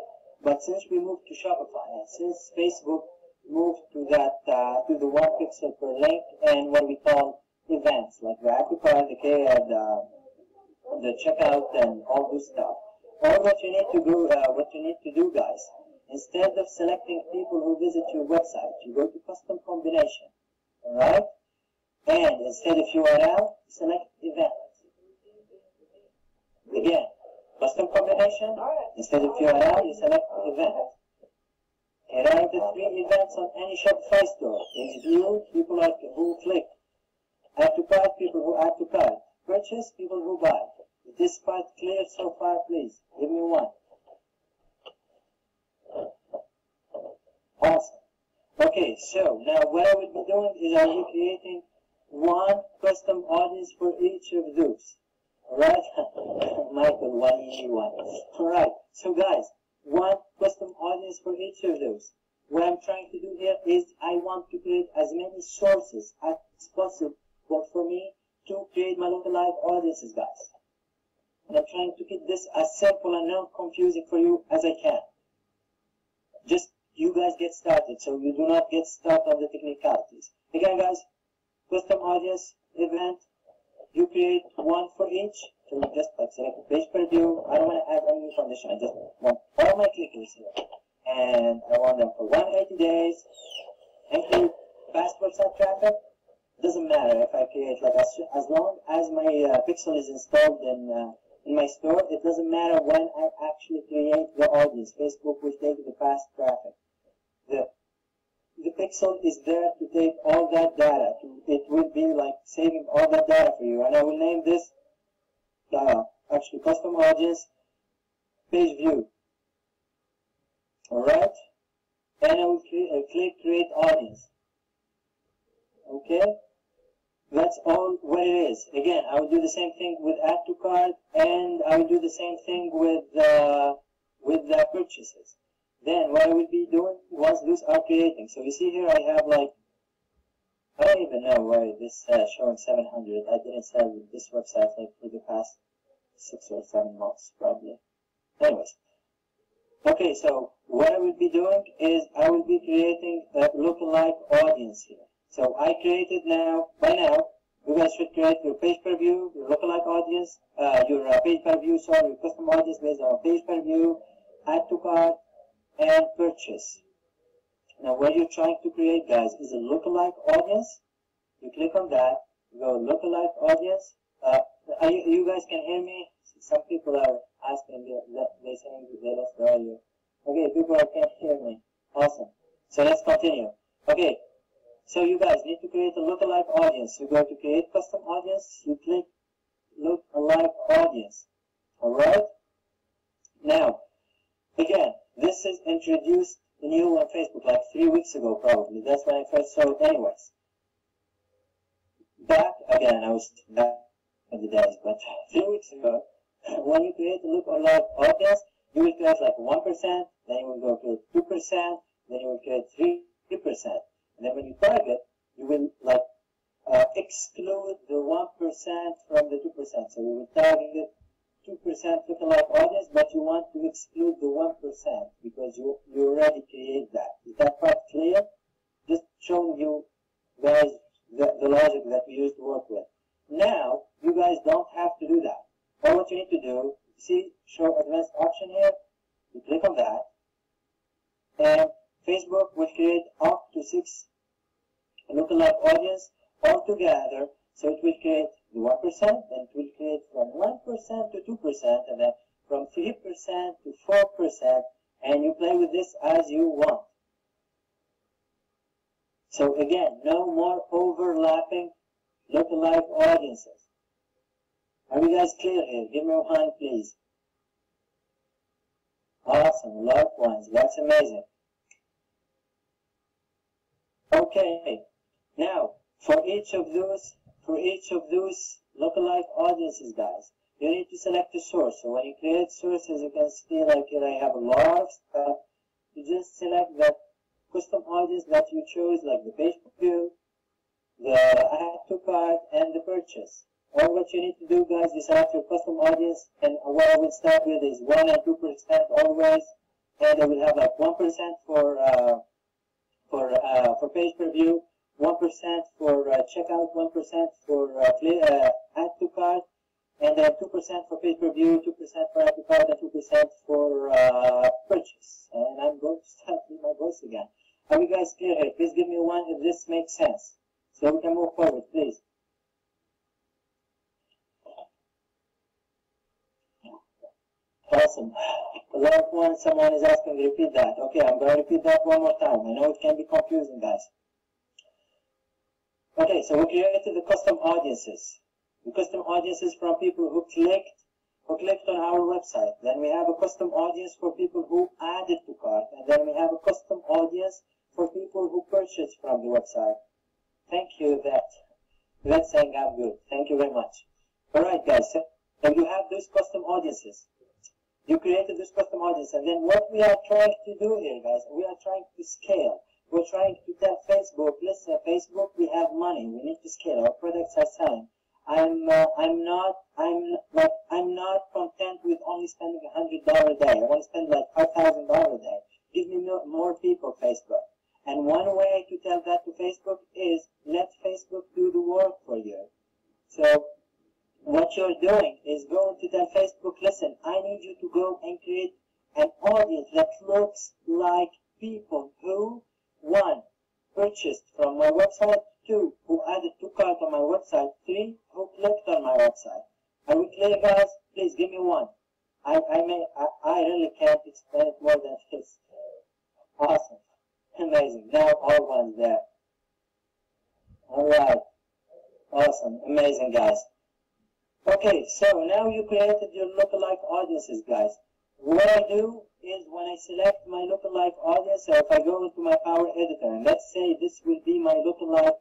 But since we moved to Shopify, and since Facebook moved to that, to the 1 pixel per link and what we call events, like the add to cart, the checkout, and all this stuff. All what you need to do, guys, instead of selecting people who visit your website, you go to custom combination, alright? And instead of URL, select event. Again, custom combination, instead of URL, you select event. Here are the 3 events on any Shopify store. Page view, people who click. Add to cart, people who add to cart. Purchase, people who buy. Is this part clear so far, please? Give me one. Awesome. Okay, so now what I will be doing is I will be creating 1 custom audience for each of those. Alright? Michael, 1 Alright, so guys, 1 custom audience for each of those. What I'm trying to do here is I want to create as many sources as possible for me to create my lookalike audiences, guys. And I'm trying to keep this as simple and not confusing for you as I can. Just you guys get started so you do not get stuck on the technicalities. Again, guys, custom audience event, you create 1 for each. So you just like select a page per view. I don't want to add any condition. I just want all my clickers here. And I want them for 180 days. Include fast website traffic. Doesn't matter if I create, like as long as my pixel is installed in my store, it doesn't matter when I actually create the audience. Facebook will take the fast traffic. The pixel is there to take all that data. It will be like saving all that data for you. And I will name this actually custom audience page view. Alright? And I will click create audience. Okay? That's all what it is. Again, I will do the same thing with add to cart, and I will do the same thing with the purchases. Then what I will be doing once those are creating. So you see here I have like, I don't even know why this showing 700. I didn't sell this website like for the past 6 or 7 months probably. Anyways. Okay, so what I will be doing is I will be creating a lookalike audience here. So I created by now, you guys should create your page per view, your lookalike audience, your page per view, your custom audience based on page per view, add to cart, and purchase. Now what you're trying to create, guys, is a lookalike audience. You click on that, you go lookalike audience. You guys can hear me? Some people are asking, they're saying they lost the audio. Okay, people can't hear me. Awesome. So let's continue. Okay, so you guys need to create a lookalike audience. You go to create custom audience, you click lookalike audience. Alright? Now, again, this is introduced new on Facebook like 3 weeks ago probably. That's when I first saw it anyways. Back again, I was back in the days, but 3 weeks ago, when you create a lookalike audience, you will create like 1%, then you will go create 2%, then you will create 3%. And then when you target, you will like exclude the 1% from the 2%. So you will target 2% lookalike audience, but you want to exclude the 1% because you already create that. Is that part clear? Just showing you guys the logic that we used to work with. Now, you guys don't have to do that. All what you need to do, see, show advanced option here, you click on that, and Facebook will create up to 6 lookalike audience altogether. So it will create the 1%, then it will create from 1% to 2%, and then from 3% to 4%, and you play with this as you want. So again, no more overlapping lookalike audiences. Are you guys clear here? Give me a hand, please. Awesome, loved ones. That's amazing. Okay, now for each of those lookalike audiences, guys, you need to select a source. So when you create sources, you can see like here I have a lot of stuff. You just select that custom audience that you chose, like the page view, the add to cart, and the purchase. All what you need to do, guys, is select your custom audience, and what I will start with is 1 and 2% always, and I will have like 1% for page per view, 1% for checkout, 1% for add to cart, and then 2% for page per view, 2% for add to cart, and 2% for purchase. And I'm going to start with my voice again. Are you guys clear here? Please give me one if this makes sense, so we can move forward, please. Awesome. Last one, someone is asking, repeat that. Okay, I'm going to repeat that one more time. I know it can be confusing, guys. Okay, so we created the custom audiences. The custom audiences from people who clicked on our website. Then we have a custom audience for people who added to cart. And then we have a custom audience for people who purchased from the website. Thank you, that's saying I'm good. Thank you very much. Alright, guys, so you have those custom audiences. You created this custom audience, and then what we are trying to do here, guys, we are trying to scale. We're trying to tell Facebook, listen, Facebook, we have money, we need to scale. Our products are selling. I'm not content with only spending $100 a day. I want to spend like $5,000 a day. Give me more people, Facebook. And one way to tell that to Facebook is let Facebook do the work for you. So what you're doing is going to tell Facebook, listen, I need you to go and create an audience that looks like people who, 1, purchased from my website, 2, who added to cart on my website, 3, who clicked on my website. Are we clear, guys? Please give me one. I really can't explain it more than this. Awesome. Amazing. Now all ones there. Alright. Awesome. Amazing, guys. Okay, so now you created your lookalike audiences, guys. What I do is when I select my lookalike audience, or if I go into my Power Editor, and let's say this will be my lookalike,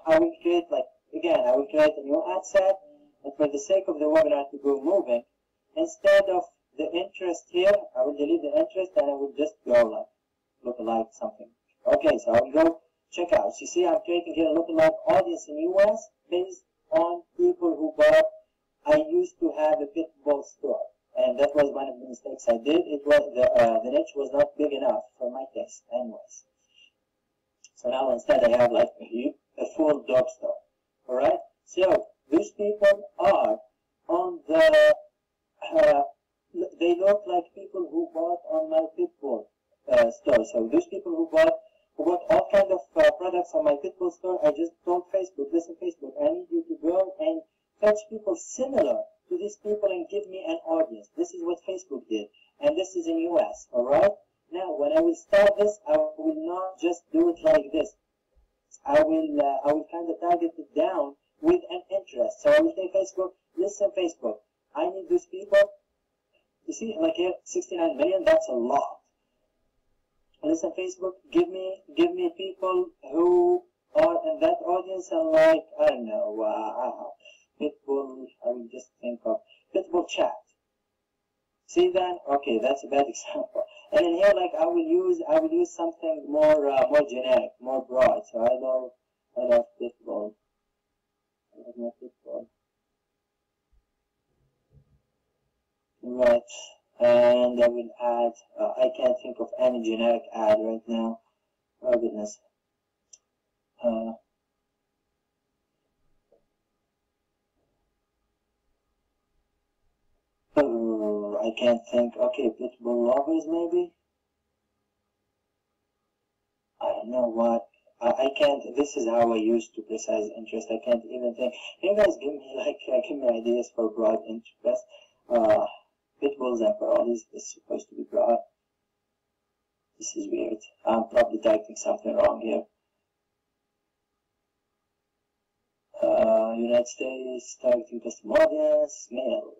I will create a new ad set, and for the sake of the webinar to go moving, instead of the interest here, I will delete the interest and I will just go like lookalike something. Okay, so I will go checkout. You see, I'm creating here a lookalike audience in US based on people who bought. I used to have a pit bull store, and that was one of the mistakes I did. It was the niche was not big enough for my taste, anyways. So now instead I have like a full dog store. All right. So these people are on the. They look like people who bought on my pit bull store. So these people who bought all kinds of products on my Pitbull store, I just told Facebook, listen Facebook, I need you to go and fetch people similar to these people and give me an audience. This is what Facebook did, and this is in US, alright? Now, when I will start this, I will not just do it like this. I will kind of target it down with an interest. So I will say Facebook, listen Facebook, I need these people. You see, like here, 69 million, that's a lot. Listen, Facebook, give me people who are in that audience and like, I don't know, Pitbull, I will just think of Pitbull chat. See then? Okay, that's a bad example. And in here, like, I will use something more generic, more broad. So I love Pitbull. I love my Pitbull. Right. And I will add, I can't think of any generic ad right now. Oh goodness. I can't think. Okay, Pitbull lovers maybe? I don't know what. I can't. This is how I used to precise interest. I can't even think. Can you guys give me ideas for broad interest? Pitbulls and parodies is supposed to be broad. This is weird. I'm probably typing something wrong here. United States targeting custom audience, male.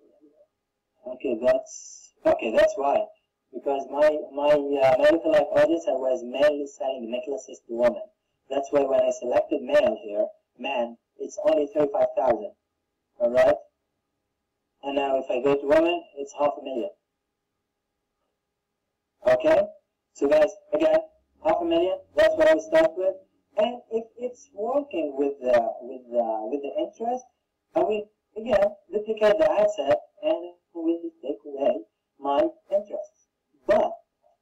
Okay, that's why. Because my lookalike audience I was mainly selling necklaces to women. That's why when I selected male here, man, it's only 35,000. Alright? And now if I go to women, it's 500,000. Okay? So guys, again, 500,000, that's what I will start with. And if it's working with the interest, I will again duplicate the ad set and will take away my interests. But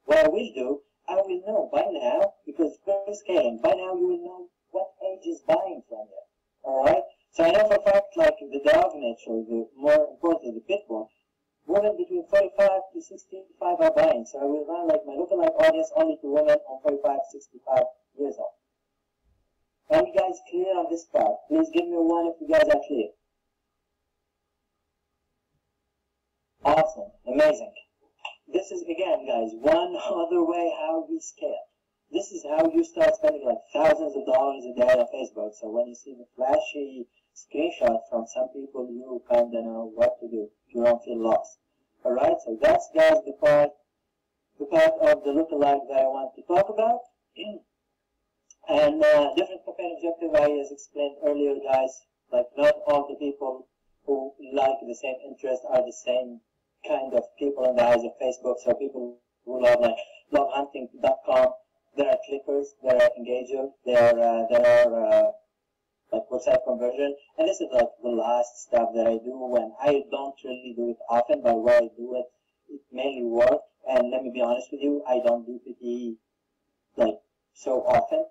what I will do, I will know by now, because very scaling, by now you will know what age is buying from there. Alright? So I know for a fact, like the dog nature, the more important, the Pitbull, women between 45 to 65 are buying. So I will run like my lookalike audience only to women on 45 to 65 years old. Are you guys clear on this part? Please give me one if you guys are clear. Awesome. Amazing. This is, again, guys, one other way how we scale. This is how you start spending like thousands of dollars a day on Facebook. So when you see the flashy screenshot from some people, you kind of know what to do. You don't feel lost. Alright, so that's, guys, the part of the lookalike that I want to talk about. And different campaign objective, I as explained earlier, guys, like not all the people who like the same interest are the same kind of people in the eyes of Facebook. So people who love like lovehunting.com, there are clickers, there are engagers, there are like website conversion, and this is like the last stuff that I do when I don't really do it often, but where I do it, it mainly works. And let me be honest with you, I don't do PT like so often,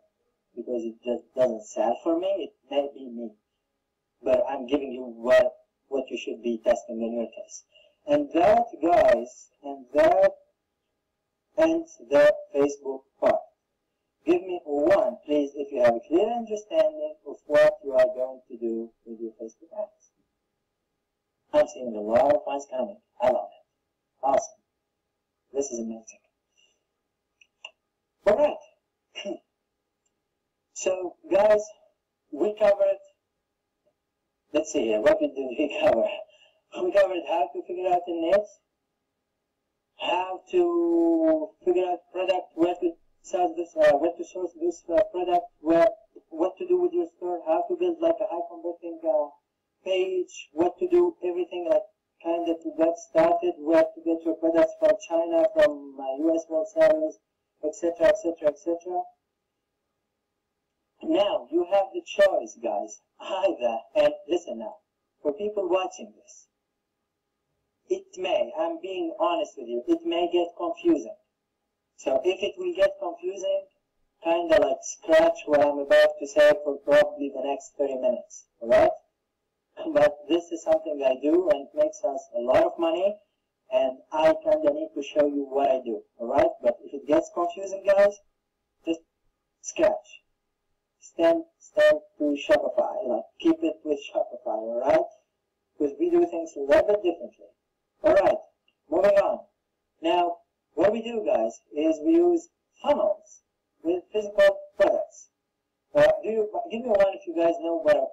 because it just doesn't sell for me. It may be me, but I'm giving you what you should be testing in your case. And that, guys, and that ends the Facebook part. Give me one, please, if you have a clear understanding of what you are going to do with your Facebook ads. I'm seeing a lot of ones coming. I love it. Awesome. This is amazing. All right. So, guys, we covered, let's see here, what did we cover? We covered how to figure out the niche, how to figure out product, where to sell this, where to source this product, what to do with your store, how to build like a high converting page, what to do, everything like kind of to get started, where to get your products from China, from US wholesalers, etc., etc., etc. Now, you have the choice, guys, either, and listen now, for people watching this, it may, I'm being honest with you, it may get confusing. So if it will get confusing, kind of like scratch what I'm about to say for probably the next 30 minutes, alright? But this is something I do, and it makes us a lot of money, and I kind of need to show you what I do, alright? But if it gets confusing, guys, just scratch. Stand to Shopify, like keep it with Shopify, alright? Because we do things a little bit differently. Alright, moving on. Now, what we do, guys, is we use funnels with physical products. Give me one if you guys know what a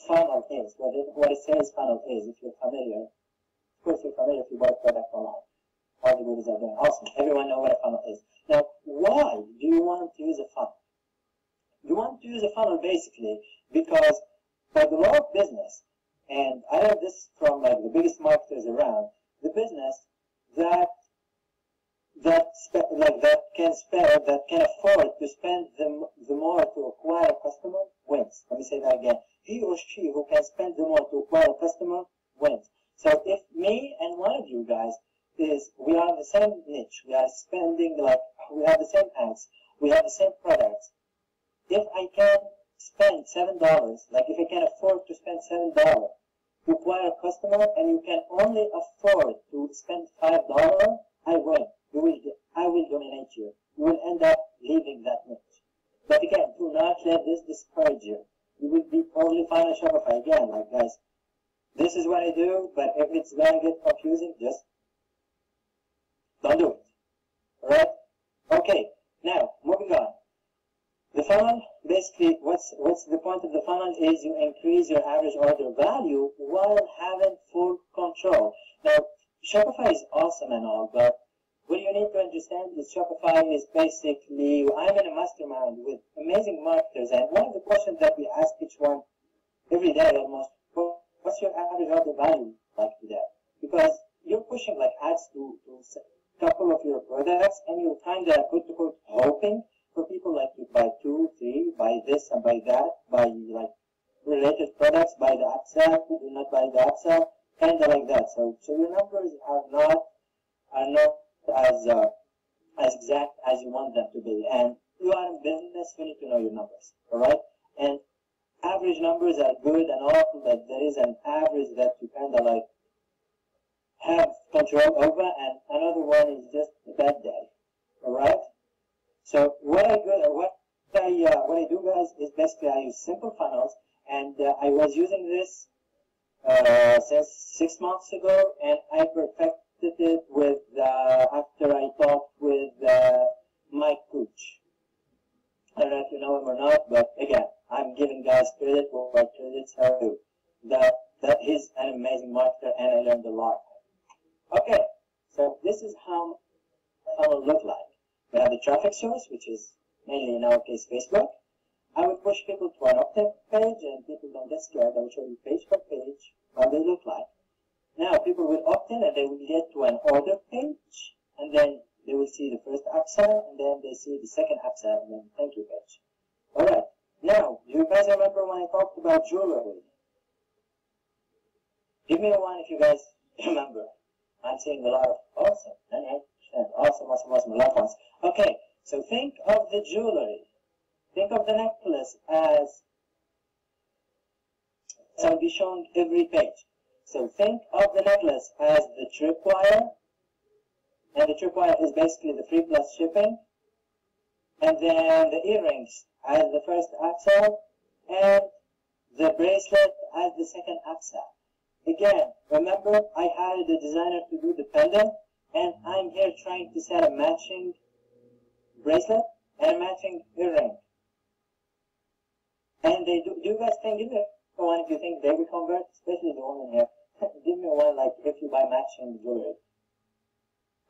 funnel is, what a sales funnel is, if you're familiar. Of course, you're familiar if you buy a product online. All the goodies are doing. Awesome. Everyone knows what a funnel is. Now, why do you want to use a funnel? you want to use a funnel basically because for the law of business, and I heard this from like the biggest marketers around, the business that can afford to spend the more to acquire a customer wins. Let me say that again. He or she who can spend the more to acquire a customer wins. So if me and one of you guys we are in the same niche, we are spending we have the same ads, we have the same products. If I can spend $7, if I can afford to spend $7 to acquire a customer, and you can only afford to spend $5, I win. I will dominate you. You will end up leaving that niche. But again, do not let this discourage you. You will be totally fine on Shopify. Again, guys, this is what I do, but if it's going to get confusing, just don't do it. Alright? Okay, now, moving on. The funnel, basically, what's the point of the funnel is you increase your average order value while having full control. Now, Shopify is awesome and all, but what you need to understand is Shopify is basically, I'm in a mastermind with amazing marketers, and one of the questions that we ask each one every day almost, what's your average order value like today? Because you're pushing ads to a couple of your products, and you're kind of hoping for people to buy 2, 3, buy this and buy that, buy related products, buy the upsell, do not buy the upsell, kind of like that. So your numbers are not as exact as you want them to be. And you are in business, you need to know your numbers, all right? And average numbers are good and all, but there is an average that you kind of have control over, and another one is just a bad day, all right? So what I do, guys, is basically I use simple funnels, and I was using this since 6 months ago, and I perfected it with after I talked with Mike Cooch. I don't know if you know him or not, but again, I'm giving guys credit where credit's due. That he's an amazing marketer, and I learned a lot. Okay, so this is how a funnel look like. We have the traffic source, which is mainly in our case Facebook. I would push people to an opt-in page, and people don't get scared. I will show you page by page what they look like. Now people will opt in, and they will get to an order page, and then they will see the first upsell, and then they see the second upsell, and then the thank you page. Alright, now, do you guys remember when I talked about jewelry? Give me a one if you guys remember. I'm seeing a lot of awesome, 98%, awesome, a lot of ones. Okay, so think of the jewelry. Think of the necklace as, so I'll be showing every page. So think of the necklace as the tripwire, and the tripwire is basically the free plus shipping, and then the earrings as the first upsell, and the bracelet as the second upsell. Again, remember I hired a designer to do the pendant, and I'm here trying to set a matching bracelet and a matching earring. And they do you guys think, give me one if you think they will convert, especially the woman here. Give me one if you buy matching jewelry.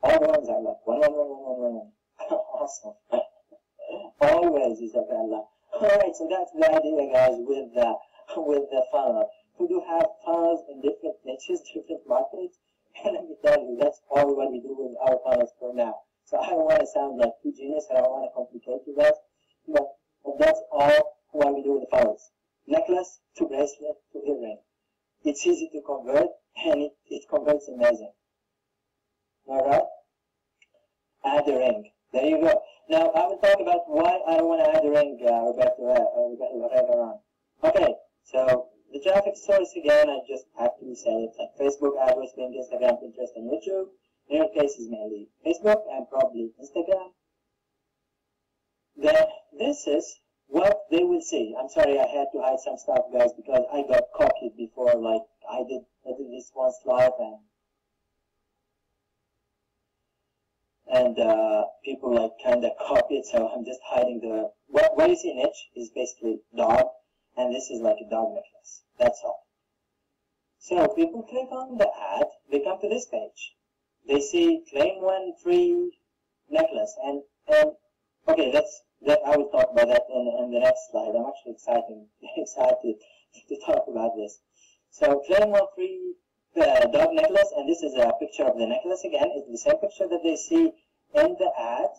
All the ones are one. Awesome. Always, Isabella. Alright, so that's the idea, guys, with the funnel. We do have funnels in different niches, different markets, and let me tell you, that's all what we do with our funnels for now. So I don't want to sound like too genius, I don't want to complicate you guys, but that's all what we do with the funnels. Necklace to bracelet to earring. It's easy to convert, and it converts amazing. Alright? Add a ring. There you go. Now, I will talk about why I don't want to add a ring, Roberto, later on. Okay, so the traffic source, again, I just have to say it, like Facebook, AdWords, Bing, Instagram, Pinterest, and YouTube. In your case, is mainly Facebook and probably Instagram. Then this is what they will see. I'm sorry, I had to hide some stuff, guys, because I got copied before. I did this once live, and people kind of copied, so I'm just hiding the. What you see niche is basically dog, and this is like a dog necklace. That's all. So people click on the ad, they come to this page. They see claim one free necklace, and okay, let's that I will talk about that in the next slide. I'm actually excited to talk about this. So claim one free dog necklace, and this is a picture of the necklace again. It's the same picture that they see in the ad.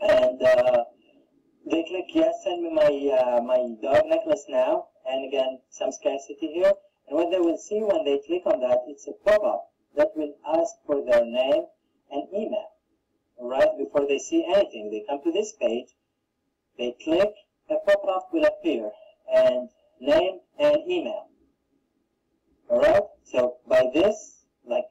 And they click yes, send me my dog necklace now, and again some scarcity here. And what they will see when they click on that, it's a pop-up that will ask for their name and email. Right before they see anything, they come to this page, they click, a pop-up will appear, and name and email. Alright, so by this, like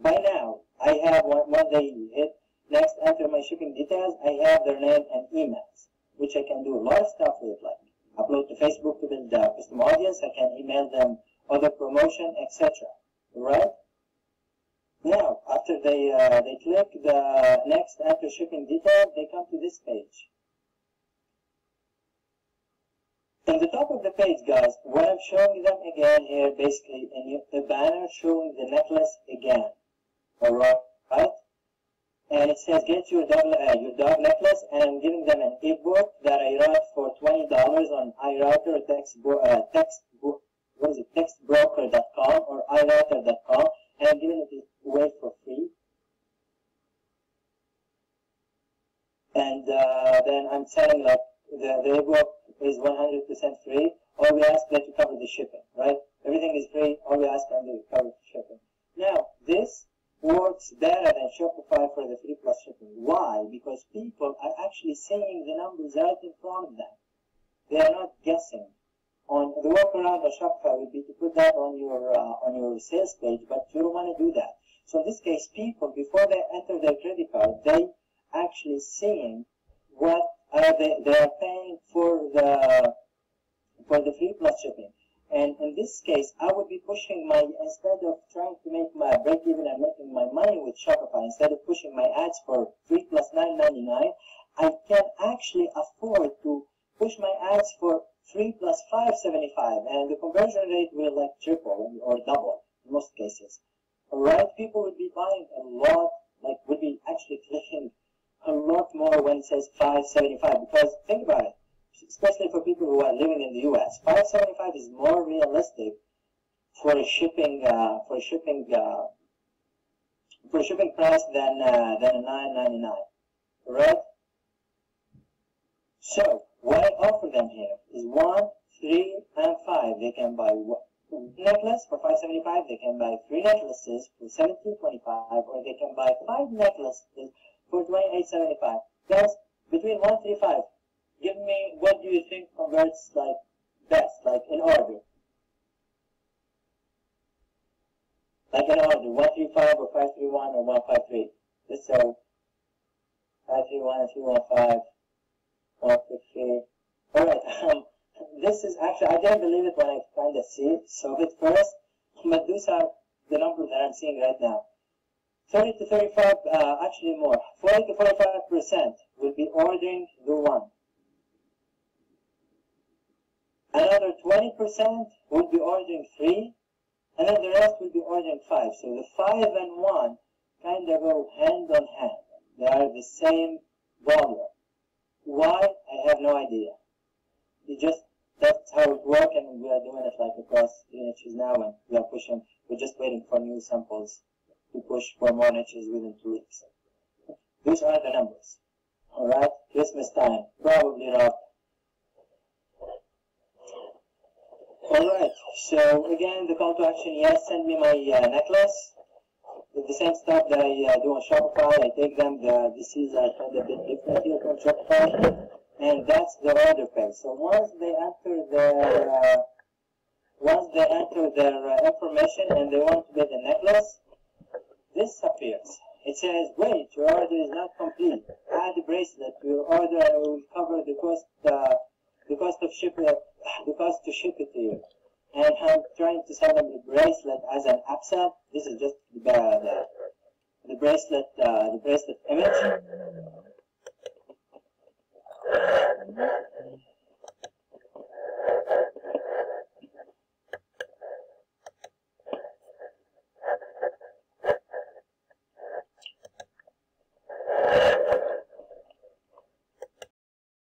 by now, I have when they hit next, enter my shipping details, I have their name and emails, which I can do a lot of stuff with, like upload to Facebook to build a custom audience, I can email them other promotion, etc. Right? Now, after they click the next enter shipping detail, they come to this page. In the top of the page, guys, what I'm showing them again here, basically, a banner showing the necklace again. Alright? And it says, get your dog necklace, and I'm giving them an ebook that I wrote for $20 on iWriter, textbroker.com or iWriter.com, and I'm giving it away for free. And then I'm telling, like, the ebook is 100% free. All we ask them to cover the shipping, right? Everything is free. All we ask them to cover the shipping. Now, this works better than Shopify for the 3+ shipping. Why? Because people are actually seeing the numbers right in front of them. They are not guessing. On the workaround of Shopify would be to put that on your sales page, but you don't want to do that. So in this case, people, before they enter their credit card, they actually seeing what they are paying for the 3+ shipping. And in this case, I would be pushing instead of trying to make my break even and making my money with Shopify, instead of pushing my ads for 3 plus $9.99, I can actually afford to push my ads for 3 plus $5.75, and the conversion rate will like triple or double in most cases. Alright, people would be buying a lot, like would be actually clicking a lot more when it says $5.75, because think about it. Especially for people who are living in the U.S., $5.75 is more realistic for a shipping price than a $9.99, right? So what I offer them here is 1, 3, and 5. They can buy one necklace for $5.75. They can buy 3 necklaces for $17.25, or they can buy 5 necklaces for $28.75. Guys, between 1, 3, 5. Give me, what do you think converts like best, like in order? Like in order, 135 or 531 or 153. This so 531 and 315, 153. Alright, this is actually, I didn't believe it when I kind of saw it first, but these are the numbers that I'm seeing right now. 30 to 35, actually more. 40 to 45% will be ordering the 1. Another 20% will be ordering 3, and then the rest will be ordering 5. So the 5 and 1 kind of go hand on hand. They are the same volume. Why? I have no idea. That's how it works, and we are doing it like across 3 niches now, and we are pushing. We're just waiting for new samples to push for more niches within 2 weeks. These are the numbers. Alright, Christmas time, probably rough. Alright, so again, the call to action, yes, send me my necklace. The same stuff that I do on Shopify, I take them, the seeds are kind of a bit different here from Shopify, and that's the order page. So once they enter their information and they want to get the necklace, this appears. It says, wait, your order is not complete. Add a bracelet to your order and we will cover the cost to ship it to you. And I'm trying to send them the bracelet as an upsell. This is just the bracelet image.